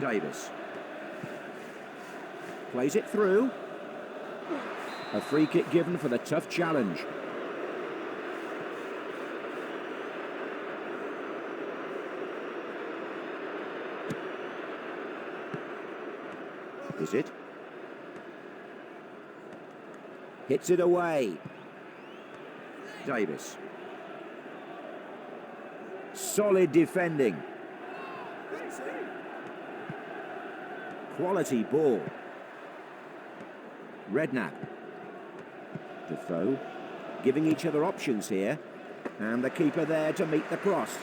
[SPEAKER 1] Davis. Plays it through. A free kick given for the tough challenge. Is it? Hits it away. Davis. Solid defending. Quality ball. Redknapp. Defoe. Giving each other options here. And the keeper there to meet the cross.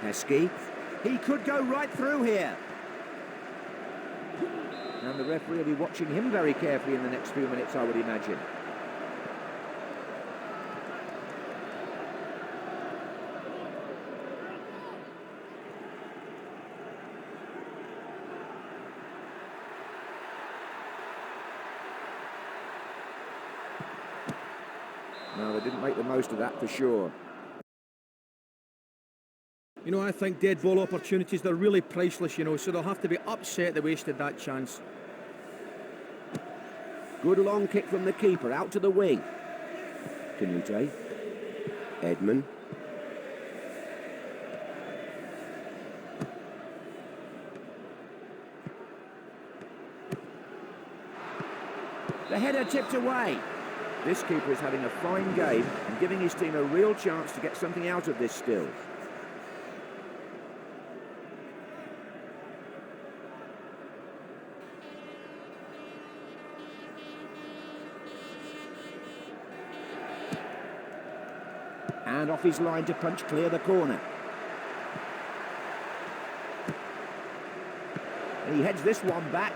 [SPEAKER 1] Heskey. He could go right through here. And the referee will be watching him very carefully in the next few minutes, I would imagine. No, they didn't make the most of that for sure.
[SPEAKER 2] You know, I think dead ball opportunities, they're really priceless, you know, so they'll have to be upset they wasted that chance.
[SPEAKER 1] Good long kick from the keeper, out to the wing. Canute. Edman. The header tipped away. This keeper is having a fine game and giving his team a real chance to get something out of this still. And off his line to punch clear the corner. And he heads this one back.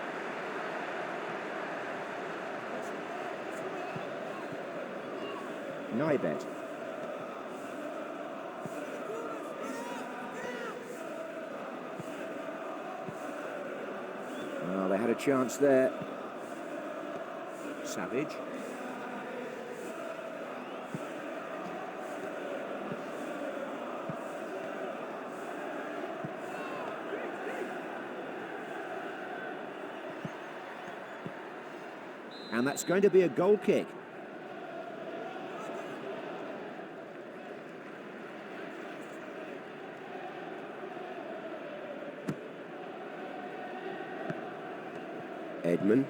[SPEAKER 1] Nibet. Oh, they had a chance there. Savage. And that's going to be a goal kick. Edman.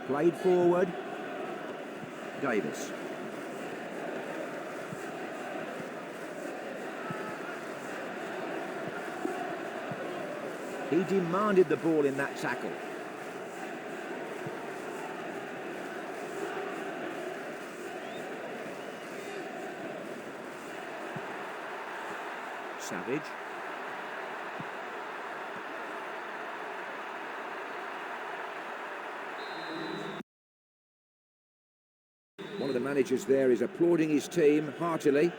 [SPEAKER 1] Played forward. Davis. He demanded the ball in that tackle. Savage. One of the managers there is applauding his team heartily.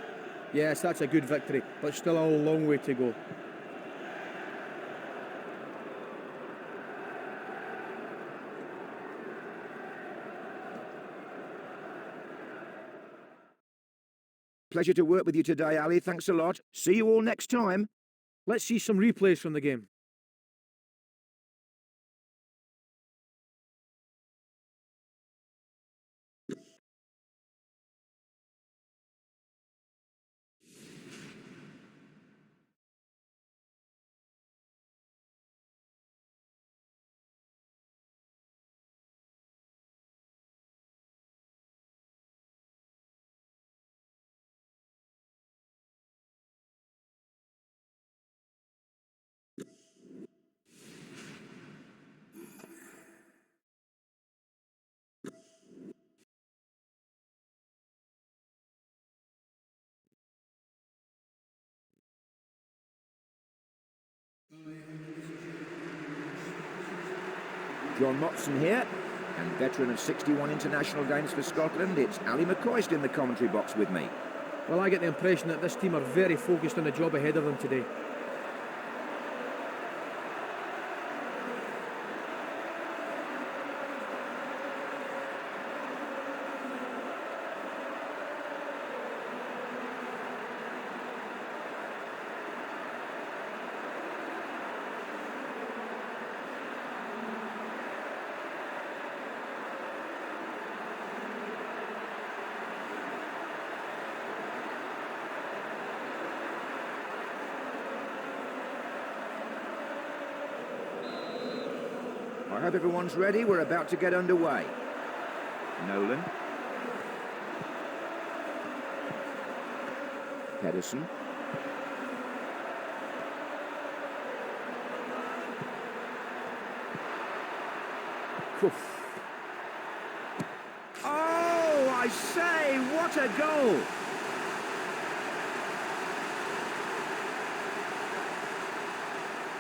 [SPEAKER 2] Yes, that's a good victory, but still a long way to go.
[SPEAKER 1] Pleasure to work with you today, Ali. Thanks a lot. See you all next time.
[SPEAKER 2] Let's see some replays from the game.
[SPEAKER 1] John Motson here, and veteran of 61 international games for Scotland, it's Ali McCoist in the commentary box with me.
[SPEAKER 2] Well, I get the impression that this team are very focused on the job ahead of them today.
[SPEAKER 1] I hope everyone's ready. We're about to get underway. Nolan. Pedersen. Oof. Oh, I say, what a goal!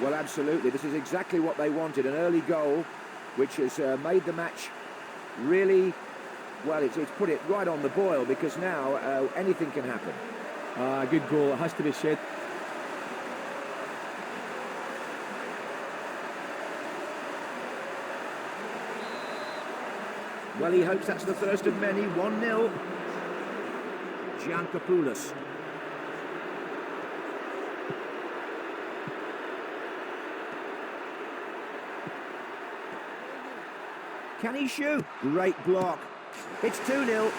[SPEAKER 1] Well, absolutely. This is exactly what they wanted. An early goal, which has made the match really, well, it's put it right on the boil, because now anything can happen.
[SPEAKER 2] Good goal, it has to be said.
[SPEAKER 1] Well, he hopes that's the first of many. 1-0. Giancopoulos. Can he shoot? Great block. It's 2-0.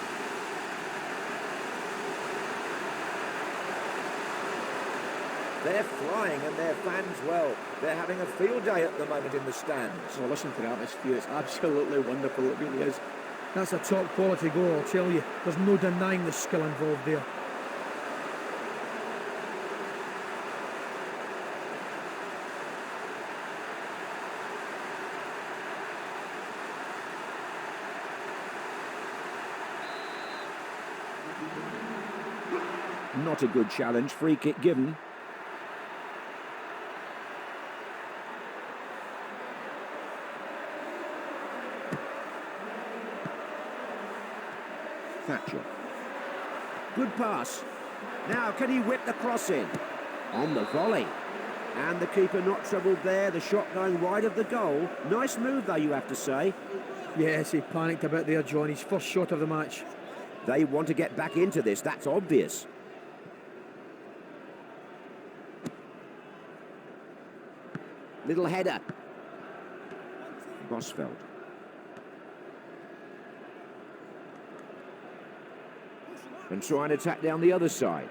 [SPEAKER 1] They're flying, and their fans, well, they're having a field day at the moment in the stands.
[SPEAKER 2] Oh, listen to the atmosphere, it's absolutely wonderful, it really is. That's a top quality goal, I'll tell you. There's no denying the skill involved there.
[SPEAKER 1] Not a good challenge, free kick given. Thatcher. Good pass. Now, can he whip the cross in? On the volley. And the keeper not troubled there, the shot going wide of the goal. Nice move, though, you have to say.
[SPEAKER 2] Yes, he panicked a bit there, John. His first shot of the match.
[SPEAKER 1] They want to get back into this, that's obvious. Little header. Bosveld. And try and attack down the other side.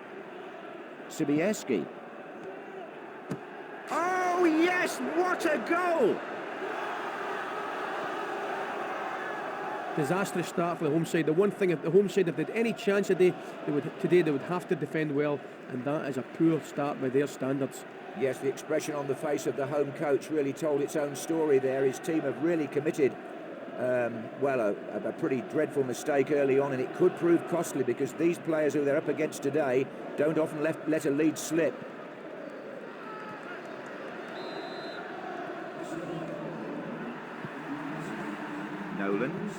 [SPEAKER 1] Sibierski. Oh, yes! What a goal!
[SPEAKER 2] Disastrous start for the home side. The one thing, if the home side, if they had any chance today, they would have to defend well, and that is a poor start by their standards.
[SPEAKER 1] Yes, the expression on the face of the home coach really told its own story there. His team have really committed, a pretty dreadful mistake early on, and it could prove costly, because these players who they're up against today don't often let a lead slip. Nolan.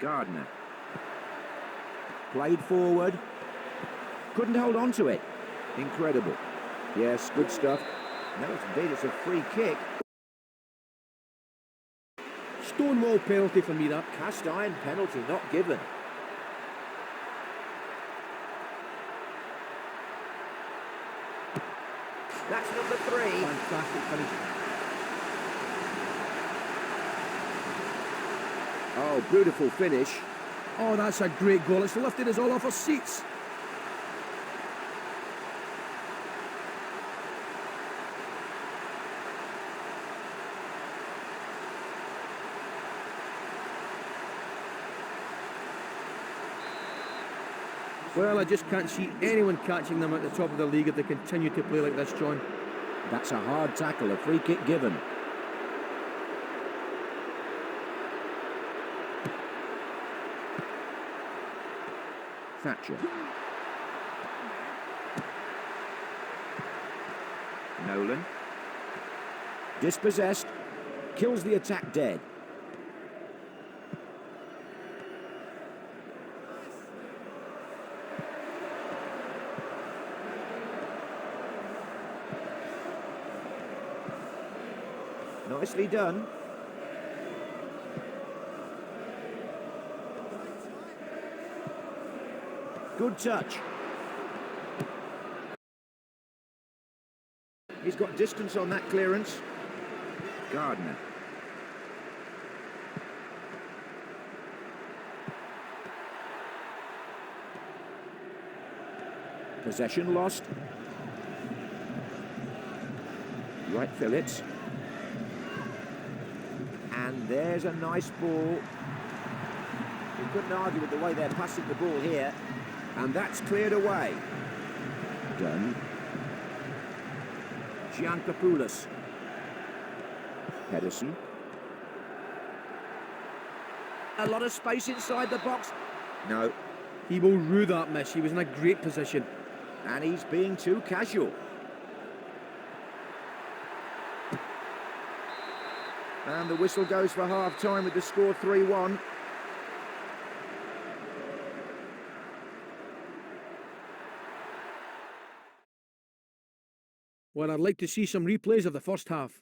[SPEAKER 1] Gardner. Played forward. Couldn't hold on to it. Incredible. Yes, good stuff. No, indeed, it's a free kick.
[SPEAKER 2] Stonewall penalty for me, that.
[SPEAKER 1] Cast iron penalty not given. That's number 3.
[SPEAKER 2] Fantastic finish.
[SPEAKER 1] Oh, beautiful finish.
[SPEAKER 2] Oh, that's a great goal. It's lifted us all off our seats. Well, I just can't see anyone catching them at the top of the league if they continue to play like this, John.
[SPEAKER 1] That's a hard tackle, a free kick given. Thatcher. Nolan. Dispossessed. kills the attack dead. Nicely done. Good touch. He's got distance on that clearance. Gardner. Possession lost. Right, Phillips. And there's a nice ball. You couldn't argue with the way they're passing the ball here. And that's cleared away. Done. Giancopoulos. Pedersen. A lot of space inside the box. No.
[SPEAKER 2] He will rue that miss. He was in a great position.
[SPEAKER 1] And he's being too casual. And the whistle goes for half-time with the score 3-1.
[SPEAKER 2] Well, I'd like to see some replays of the first half.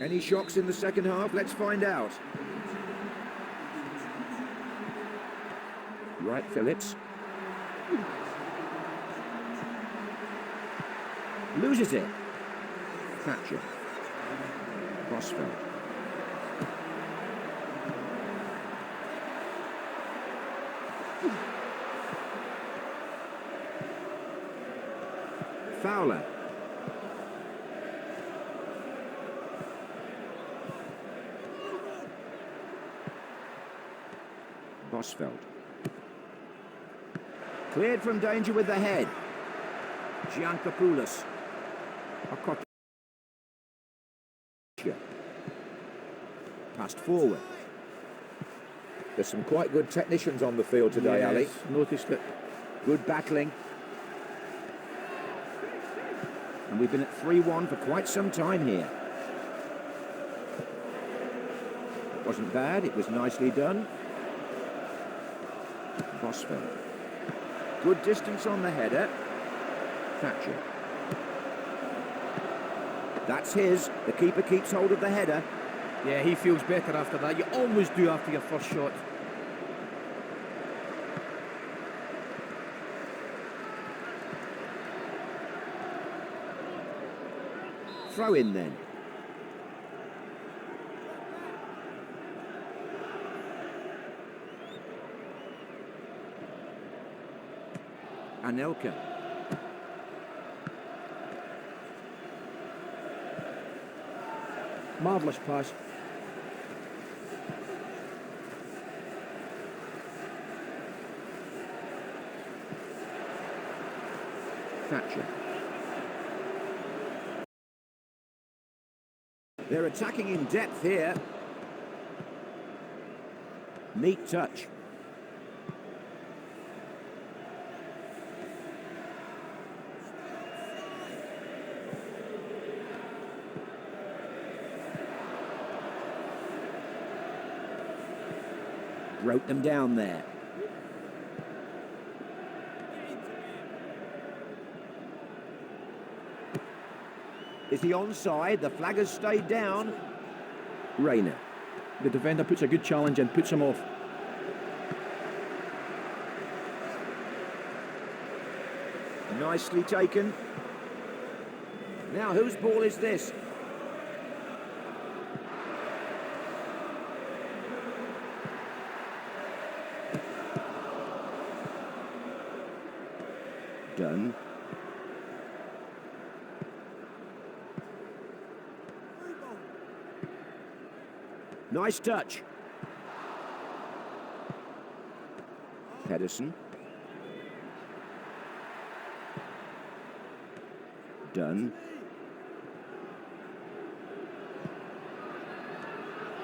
[SPEAKER 1] Any shocks in the second half? Let's find out. Right, Phillips. Loses it. Thatcher. Bosfeld. Fowler. Bosfeld. Cleared from danger with the head. Giancopoulos. Passed forward. There's some quite good technicians on the field today,
[SPEAKER 2] Yes,
[SPEAKER 1] Ali.
[SPEAKER 2] noticed it.
[SPEAKER 1] Good battling. And we've been at 3-1 for quite some time here. It wasn't bad, it was nicely done. Bosfeld. Good distance on the header. Thatcher. That's his. The keeper keeps hold of the header.
[SPEAKER 2] Yeah, he feels better after that. You always do after your first shot.
[SPEAKER 1] Throw in then. Anelka.
[SPEAKER 2] Marvellous pass.
[SPEAKER 1] Thatcher. They're they're attacking in depth here. Neat touch. Broke them down there. Is he onside? The flag has stayed down. Rayner.
[SPEAKER 2] The defender puts a good challenge and puts him off.
[SPEAKER 1] Nicely taken. Now, whose ball is this? Done. Nice touch. Pedersen. Done.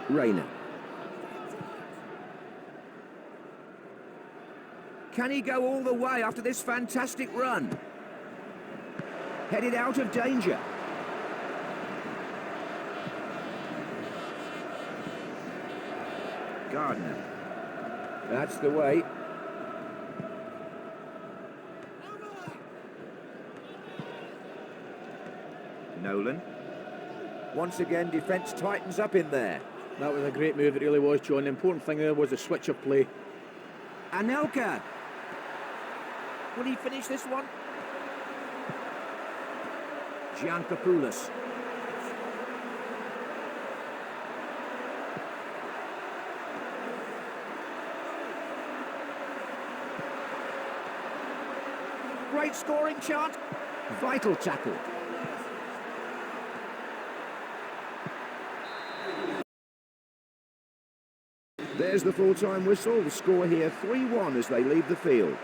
[SPEAKER 1] Rayner. Can he go all the way after this fantastic run? Headed out of danger. Gardner. That's the way. Nolan. Once again, defence tightens up in there.
[SPEAKER 2] That was a great move, it really was, John. The important thing there was the switch of play.
[SPEAKER 1] Anelka. Will he finish this one? Giancopoulos. Great scoring chance. Vital tackle. There's the full-time whistle. The score here 3-1 as they leave the field.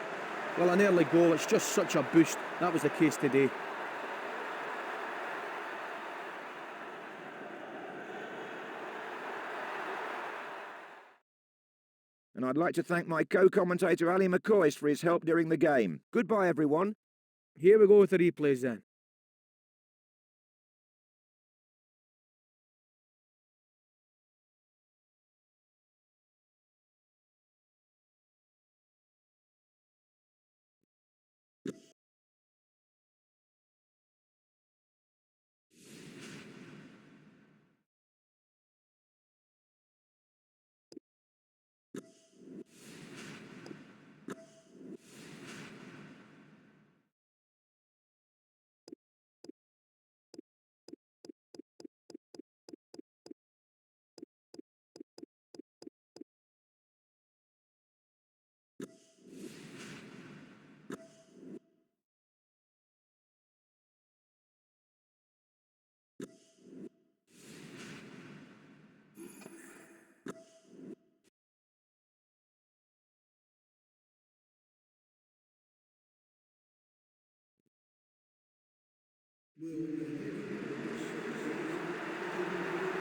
[SPEAKER 2] Well, an early goal, it's just such a boost. That was the case today.
[SPEAKER 1] And I'd like to thank my co-commentator Ali McCoist for his help during the game. Goodbye, everyone.
[SPEAKER 2] Here we go with the replays then.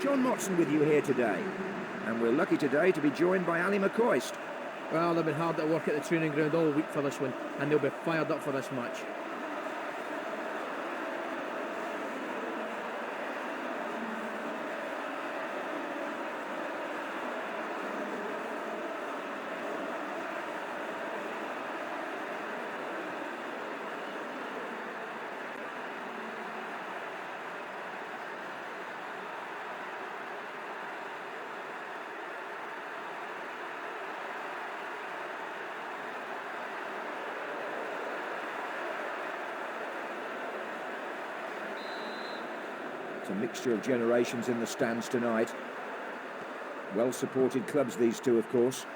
[SPEAKER 1] John Motson with you here today. And we're lucky today to be joined by Ali McCoist.
[SPEAKER 2] Well, they've been hard at work at the training ground all week for this one, and they'll be fired up for this match.
[SPEAKER 1] It's a mixture of generations in the stands tonight. Well-supported clubs, these two, of course.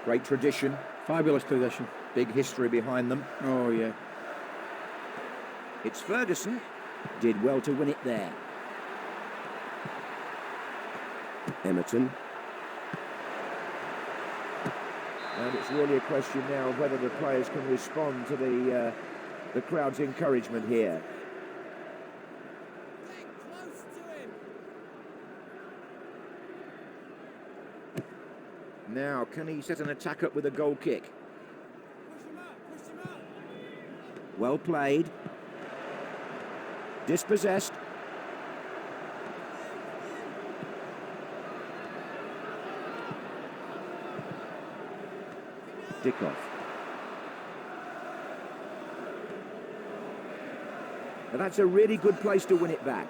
[SPEAKER 1] Great tradition.
[SPEAKER 2] Fabulous tradition.
[SPEAKER 1] Big history behind them.
[SPEAKER 2] Oh, yeah.
[SPEAKER 1] It's Ferguson. Did well to win it there. Emerton. And it's really a question now of whether the players can respond to the crowd's encouragement here. Now, can he set an attack up with a goal kick? Well played. Dispossessed. Dickoff. Now that's a really good place to win it back.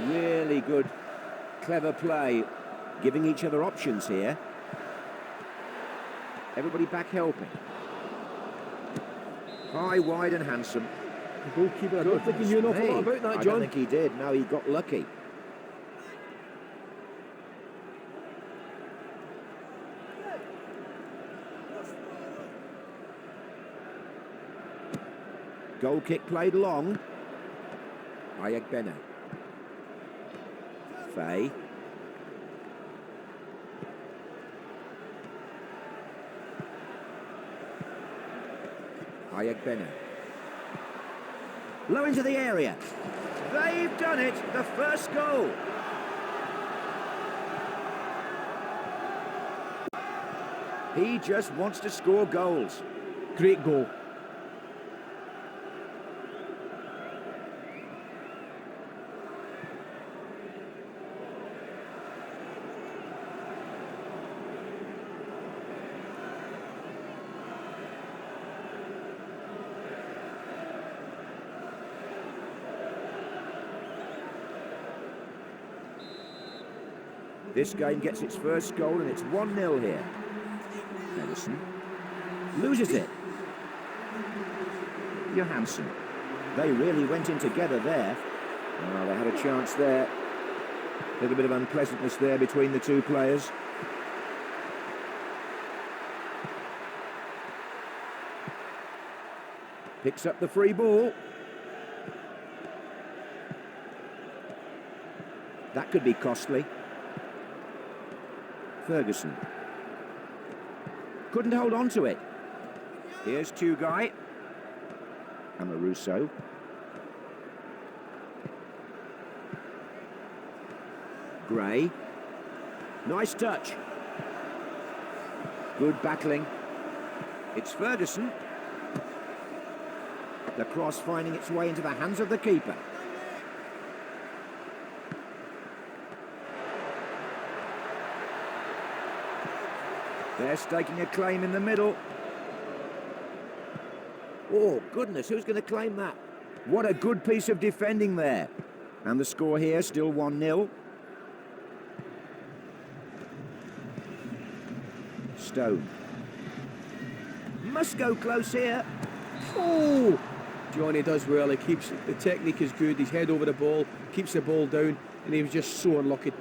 [SPEAKER 1] Really good, clever play, giving each other options here. Everybody back helping. High, wide and handsome.
[SPEAKER 2] The goalkeeper, I don't think he knew an awful lot about that,
[SPEAKER 1] I
[SPEAKER 2] John.
[SPEAKER 1] don't think he did. No, he got lucky. Goal kick played long. Bene. Fay. Bene. Low into the area. They've done it, the first goal. He just wants to score goals.
[SPEAKER 2] Great goal.
[SPEAKER 1] This game gets its first goal and it's 1-0 here. Edison loses it. Johansson. They really went in together there. Oh, they had a chance there. A little bit of unpleasantness there between the two players. Picks up the free ball. That could be costly. Ferguson. Couldn't hold on to it. Here's Tugai. Amaruso. Gray. Nice touch. Good battling. It's Ferguson. The cross finding its way into the hands of the keeper. They're staking a claim in the middle. Oh, goodness, who's going to claim that? What a good piece of defending there. And the score here, still 1-0. Stone. Must go close here.
[SPEAKER 2] Oh! Johnny does well. He keeps, the technique is good. His head over the ball, keeps the ball down, and he was just so unlucky.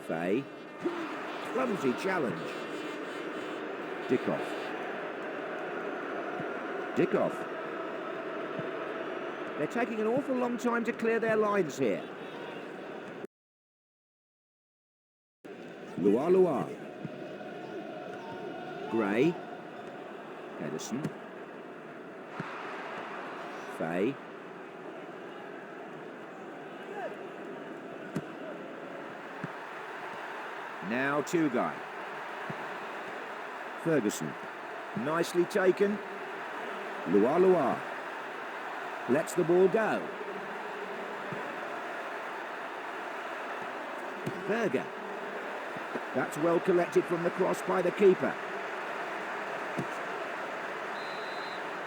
[SPEAKER 1] Fay. Clumsy challenge. Dickoff. Dickoff. They're taking an awful long time to clear their lines here. Lua. Gray. Edison. Fay. Now Tugai. Ferguson. Nicely taken. Lua. Lets the ball go. Berger. That's well collected from the cross by the keeper.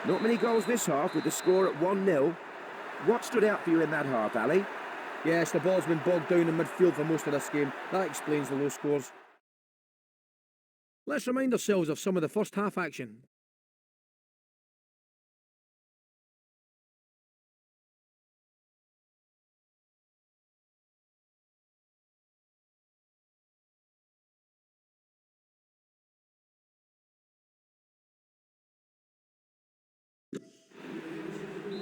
[SPEAKER 1] Not many goals this half with the score at 1-0. What stood out for you in that half, Ali?
[SPEAKER 2] Yes, the ball's been bogged down in midfield for most of this game. That explains the low scores. Let's remind ourselves of some of the first half action.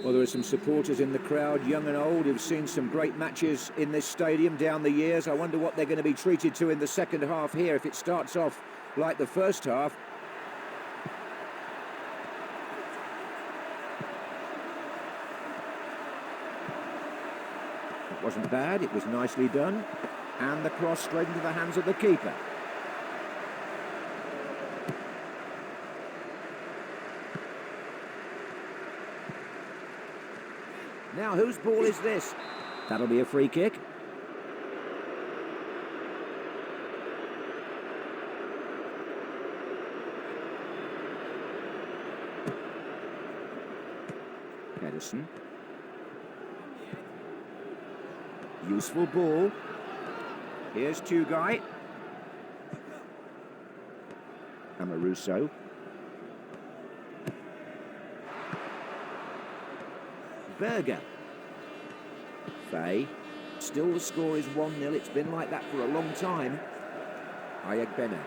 [SPEAKER 1] Well, there are some supporters in the crowd, young and old, who've seen some great matches in this stadium down the years. I wonder what they're going to be treated to in the second half here if it starts off like the first half. It wasn't bad, it was nicely done. And the cross straight into the hands of the keeper. Now, whose ball is this? That'll be a free kick. Edison. Useful ball. Here's Tugai. Amaruso. Berger. Fay. Still the score is 1-0. It's been like that for a long time. Ayagbena.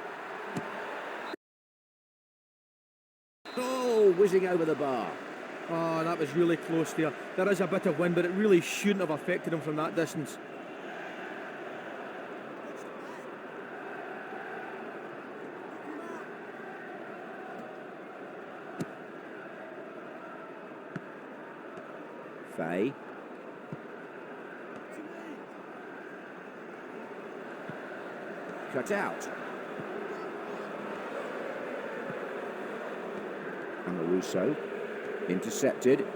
[SPEAKER 1] Oh, whizzing over the bar.
[SPEAKER 2] Oh, that was really close there. There is a bit of wind, but it really shouldn't have affected him from that distance.
[SPEAKER 1] Fay. Cut out. Amaruso. Intercepted.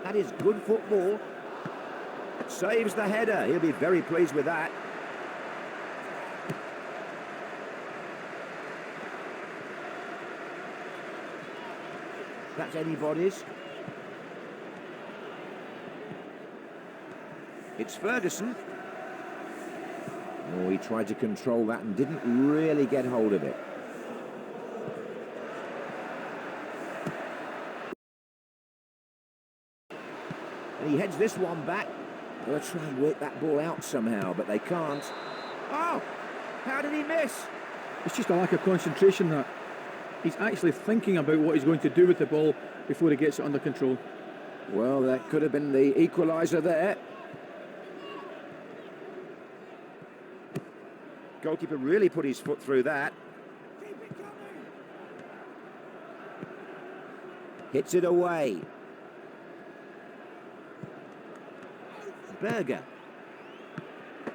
[SPEAKER 1] That is good football. Saves the header. He'll be very pleased with that. That's anybody's. It's Ferguson. Oh, he tried to control that and didn't really get hold of it. And he heads this one back. They'll try and work that ball out somehow, but they can't. Oh, how did he miss?
[SPEAKER 2] It's just a lack of concentration, that. He's actually thinking about what he's going to do with the ball before he gets it under control.
[SPEAKER 1] Well, that could have been the equaliser there. Goalkeeper really put his foot through that. Hits it away. Berger.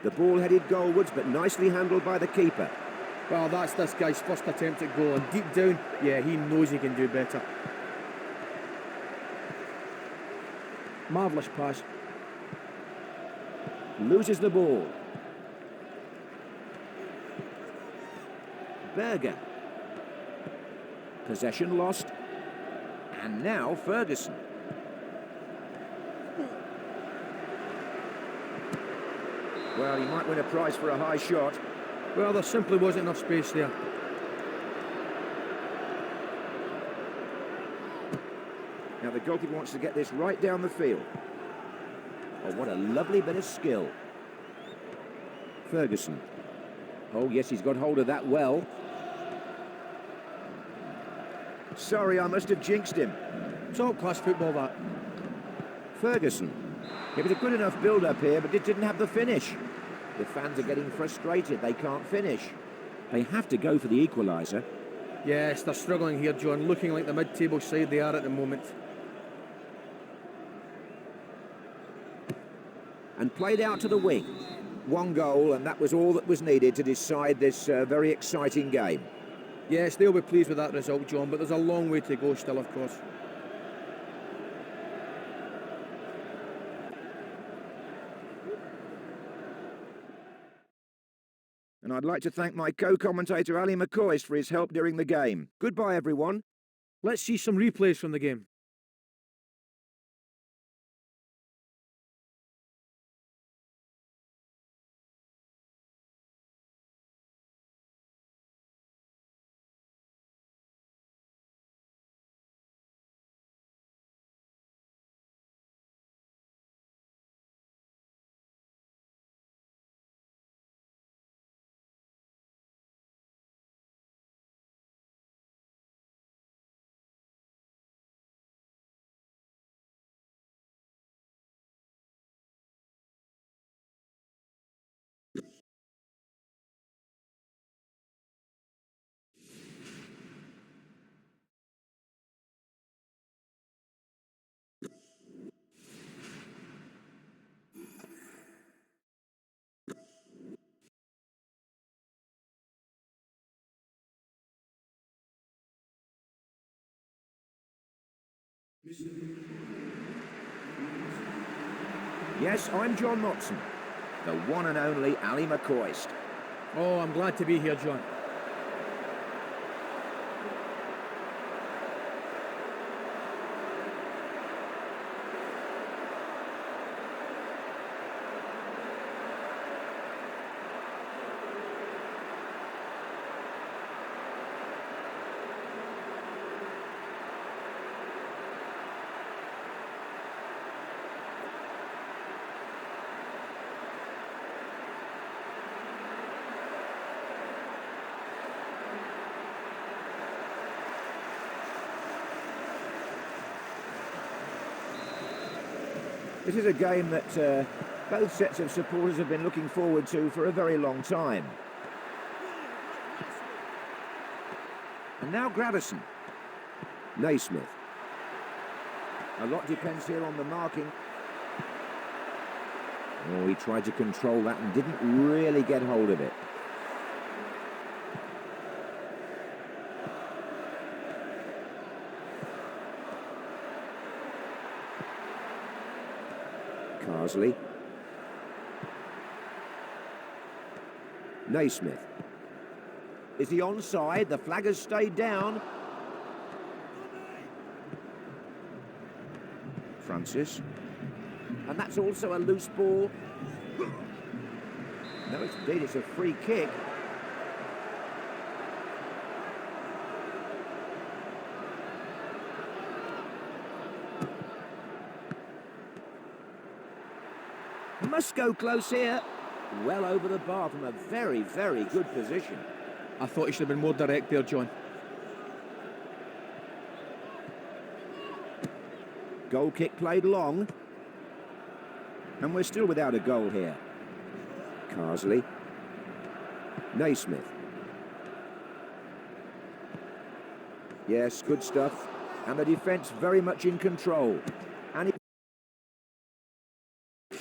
[SPEAKER 1] The ball headed goalwards, but nicely handled by the keeper.
[SPEAKER 2] Well, that's this guy's first attempt at goal, and deep down, yeah, he knows he can do better. Marvellous pass.
[SPEAKER 1] Loses the ball. Berger. Possession lost. And now Ferguson. Well, he might win a prize for a high shot.
[SPEAKER 2] Well, there simply wasn't enough space there.
[SPEAKER 1] Now the goalkeeper wants to get this right down the field. Oh, what a lovely bit of skill. Ferguson. Oh, yes, he's got hold of that well. Sorry, I must have jinxed him.
[SPEAKER 2] Top-class football, that.
[SPEAKER 1] Ferguson. It was a good enough build-up here, but it didn't have the finish. The fans are getting frustrated. They can't finish. They have to go for the equaliser.
[SPEAKER 2] Yes, they're struggling here, John, looking like the mid-table side they are at the moment.
[SPEAKER 1] And played out to the wing. One goal, and that was all that was needed to decide this very exciting game.
[SPEAKER 2] Yes, they'll be pleased with that result, John, but there's a long way to go still, of course.
[SPEAKER 1] And I'd like to thank my co-commentator Ali McCoy for his help during the game. Goodbye, everyone.
[SPEAKER 2] Let's see some replays from the game.
[SPEAKER 1] Yes, I'm John Motson, the one and only Ali McCoist.
[SPEAKER 2] Oh, I'm glad to be here, John.
[SPEAKER 1] This is a game that both sets of supporters have been looking forward to for a very long time. And now Gravison. Naismith. A lot depends here on the marking. Oh, he tried to control that and didn't really get hold of it. Carsley. Naismith. Is he onside? The flag has stayed down. Francis. And that's also a loose ball. No, indeed, it's a free kick. Must go close here. Well over the bar from a very, very good position.
[SPEAKER 2] I thought he should have been more direct there, John.
[SPEAKER 1] Goal kick played long. And we're still without a goal here. Carsley. Naismith. Yes, good stuff. And the defence very much in control. And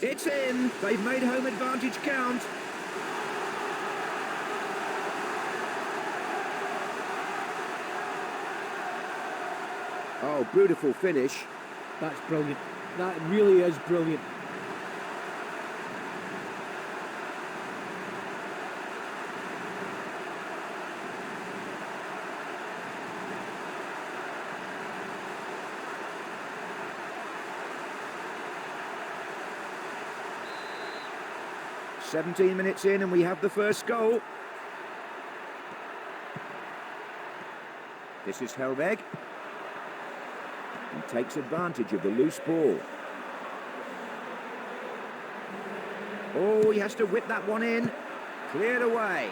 [SPEAKER 1] it's in. They've made home advantage count. Oh, beautiful finish.
[SPEAKER 2] That's brilliant. That really is brilliant.
[SPEAKER 1] "17 minutes in and we have the first goal. This is Helveg. He takes advantage of the loose ball. Oh, he has to whip that one in. Cleared away.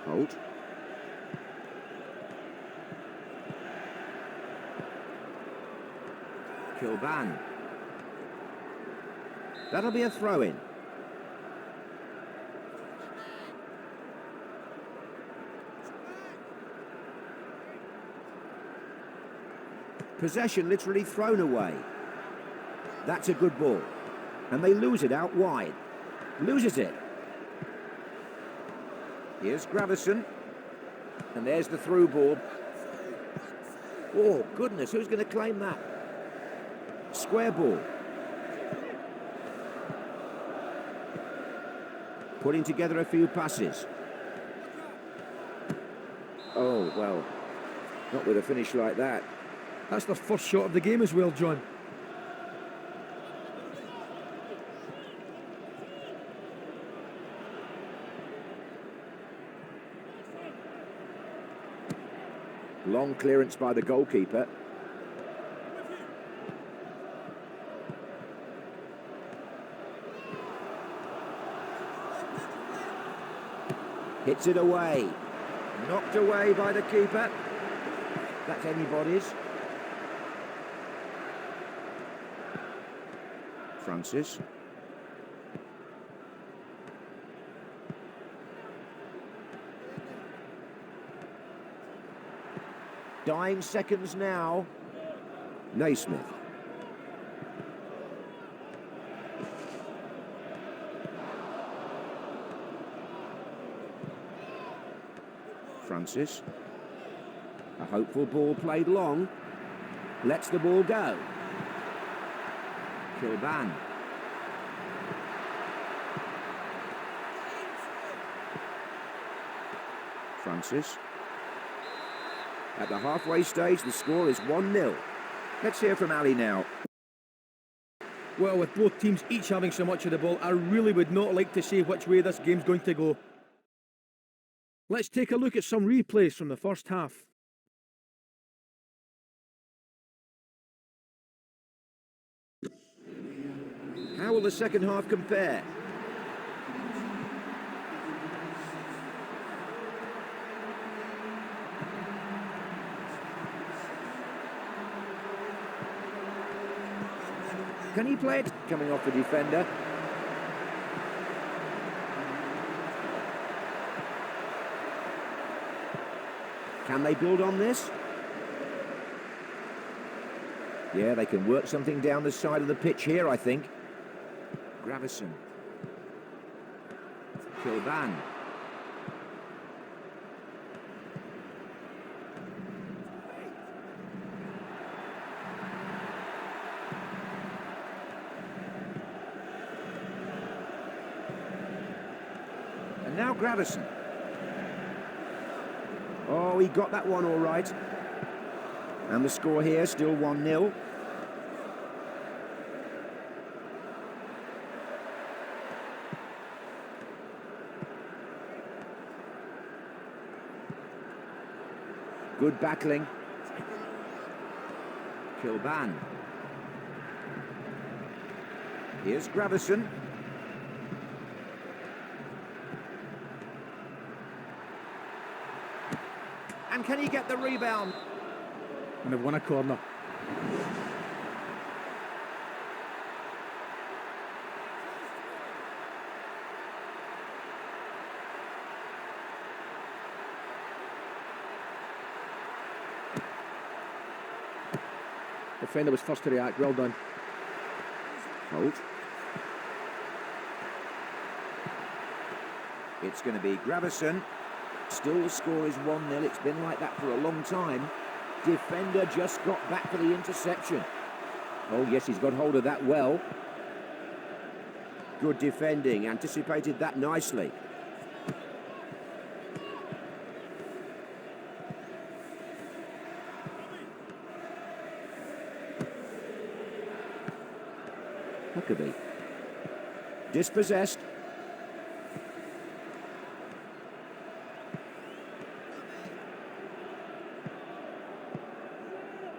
[SPEAKER 1] Holt. Kilban. That'll be a throw-in. Possession literally thrown away. That's a good ball. And they lose it out wide. Loses it. Here's Gravison. And there's the through ball. Oh, goodness, who's going to claim that? Square ball. Putting together a few passes. Oh, well, not with a finish like that.
[SPEAKER 2] That's their first shot of the game as well, John.
[SPEAKER 1] Long clearance by the goalkeeper. Hits it away. Knocked away by the keeper. That's anybody's. Francis. Dying seconds now. Naismith. Francis. A hopeful ball played long. Lets the ball go. Kilban. Francis. At the halfway stage, the score is 1-0. Let's hear from Ali now.
[SPEAKER 2] Well, with both teams each having so much of the ball, I really would not like to see which way this game's going to go. Let's take a look at some replays from the first half.
[SPEAKER 1] How will the second half compare? Can he play it? Coming off the defender. Can they build on this? Yeah, they can work something down the side of the pitch here, I think. Gravison. Kilban. And now Gravison. Oh, he got that one all right. And the score here, still 1-0. Good battling. Kilban. Here's Gravison. And can he get the rebound?
[SPEAKER 2] And they've won a corner. Defender was first to react, well done.
[SPEAKER 1] Holt. It's going to be Gravison. Still the score is 1-0. It's been like that for a long time. Defender just got back for the interception. Oh yes, he's got hold of that well. Good defending, anticipated that nicely. Huckabee. Dispossessed.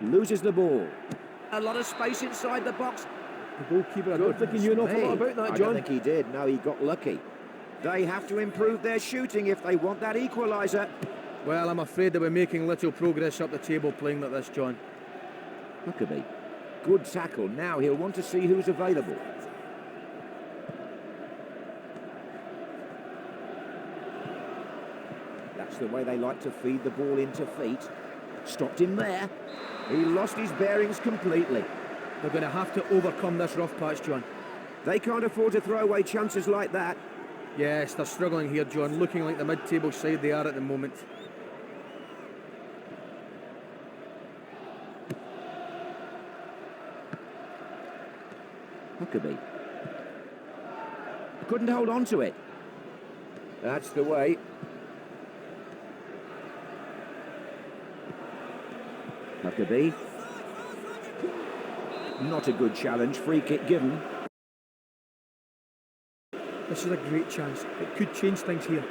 [SPEAKER 1] Loses the ball. A lot of space inside the box.
[SPEAKER 2] The goalkeeper, I don't think he knew an awful lot about that, John.
[SPEAKER 1] I don't think he did. No, he got lucky. They have to improve their shooting if they want that equaliser.
[SPEAKER 2] Well, I'm afraid they were making little progress up the table playing like this, John.
[SPEAKER 1] Huckabee. Good tackle. Now he'll want to see who's available. That's the way they like to feed the ball into feet. Stopped him there. He lost his bearings completely.
[SPEAKER 2] They're going to have to overcome this rough patch, John.
[SPEAKER 1] They can't afford to throw away chances like that.
[SPEAKER 2] Yes, they're struggling here, John, looking like the mid-table side they are at the moment.
[SPEAKER 1] Huckabee. Couldn't hold on to it. That's the way. Huckabee. Not a good challenge, free kick given.
[SPEAKER 2] This is a great chance. It could change things here.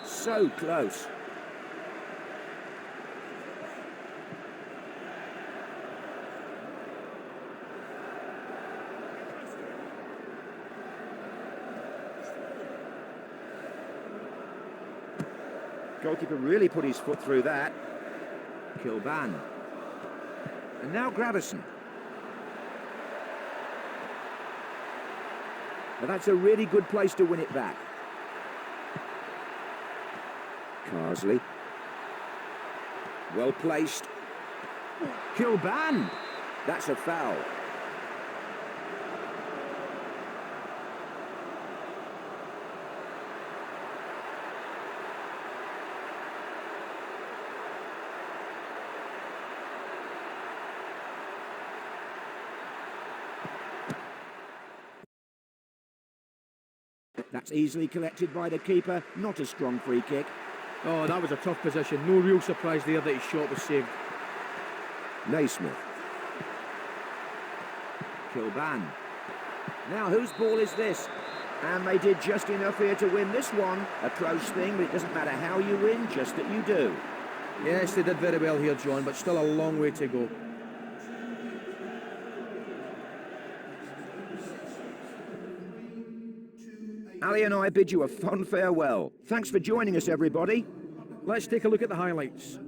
[SPEAKER 1] So close. Goalkeeper really put his foot through that. Kilban. And now Gravison. But that's a really good place to win it back. Parsley. Well placed. Kilban! That's a foul. That's easily collected by the keeper. Not a strong free kick.
[SPEAKER 2] Oh, that was a tough position. No real surprise there that his shot was saved.
[SPEAKER 1] Naismith. Kilban. Now, whose ball is this? And they did just enough here to win this one. A close thing, but it doesn't matter how you win, just that you do.
[SPEAKER 2] Yes, they did very well here, John, but still a long way to go.
[SPEAKER 1] Ali and I bid you a fond farewell. Thanks for joining us, everybody.
[SPEAKER 2] Let's take a look at the highlights.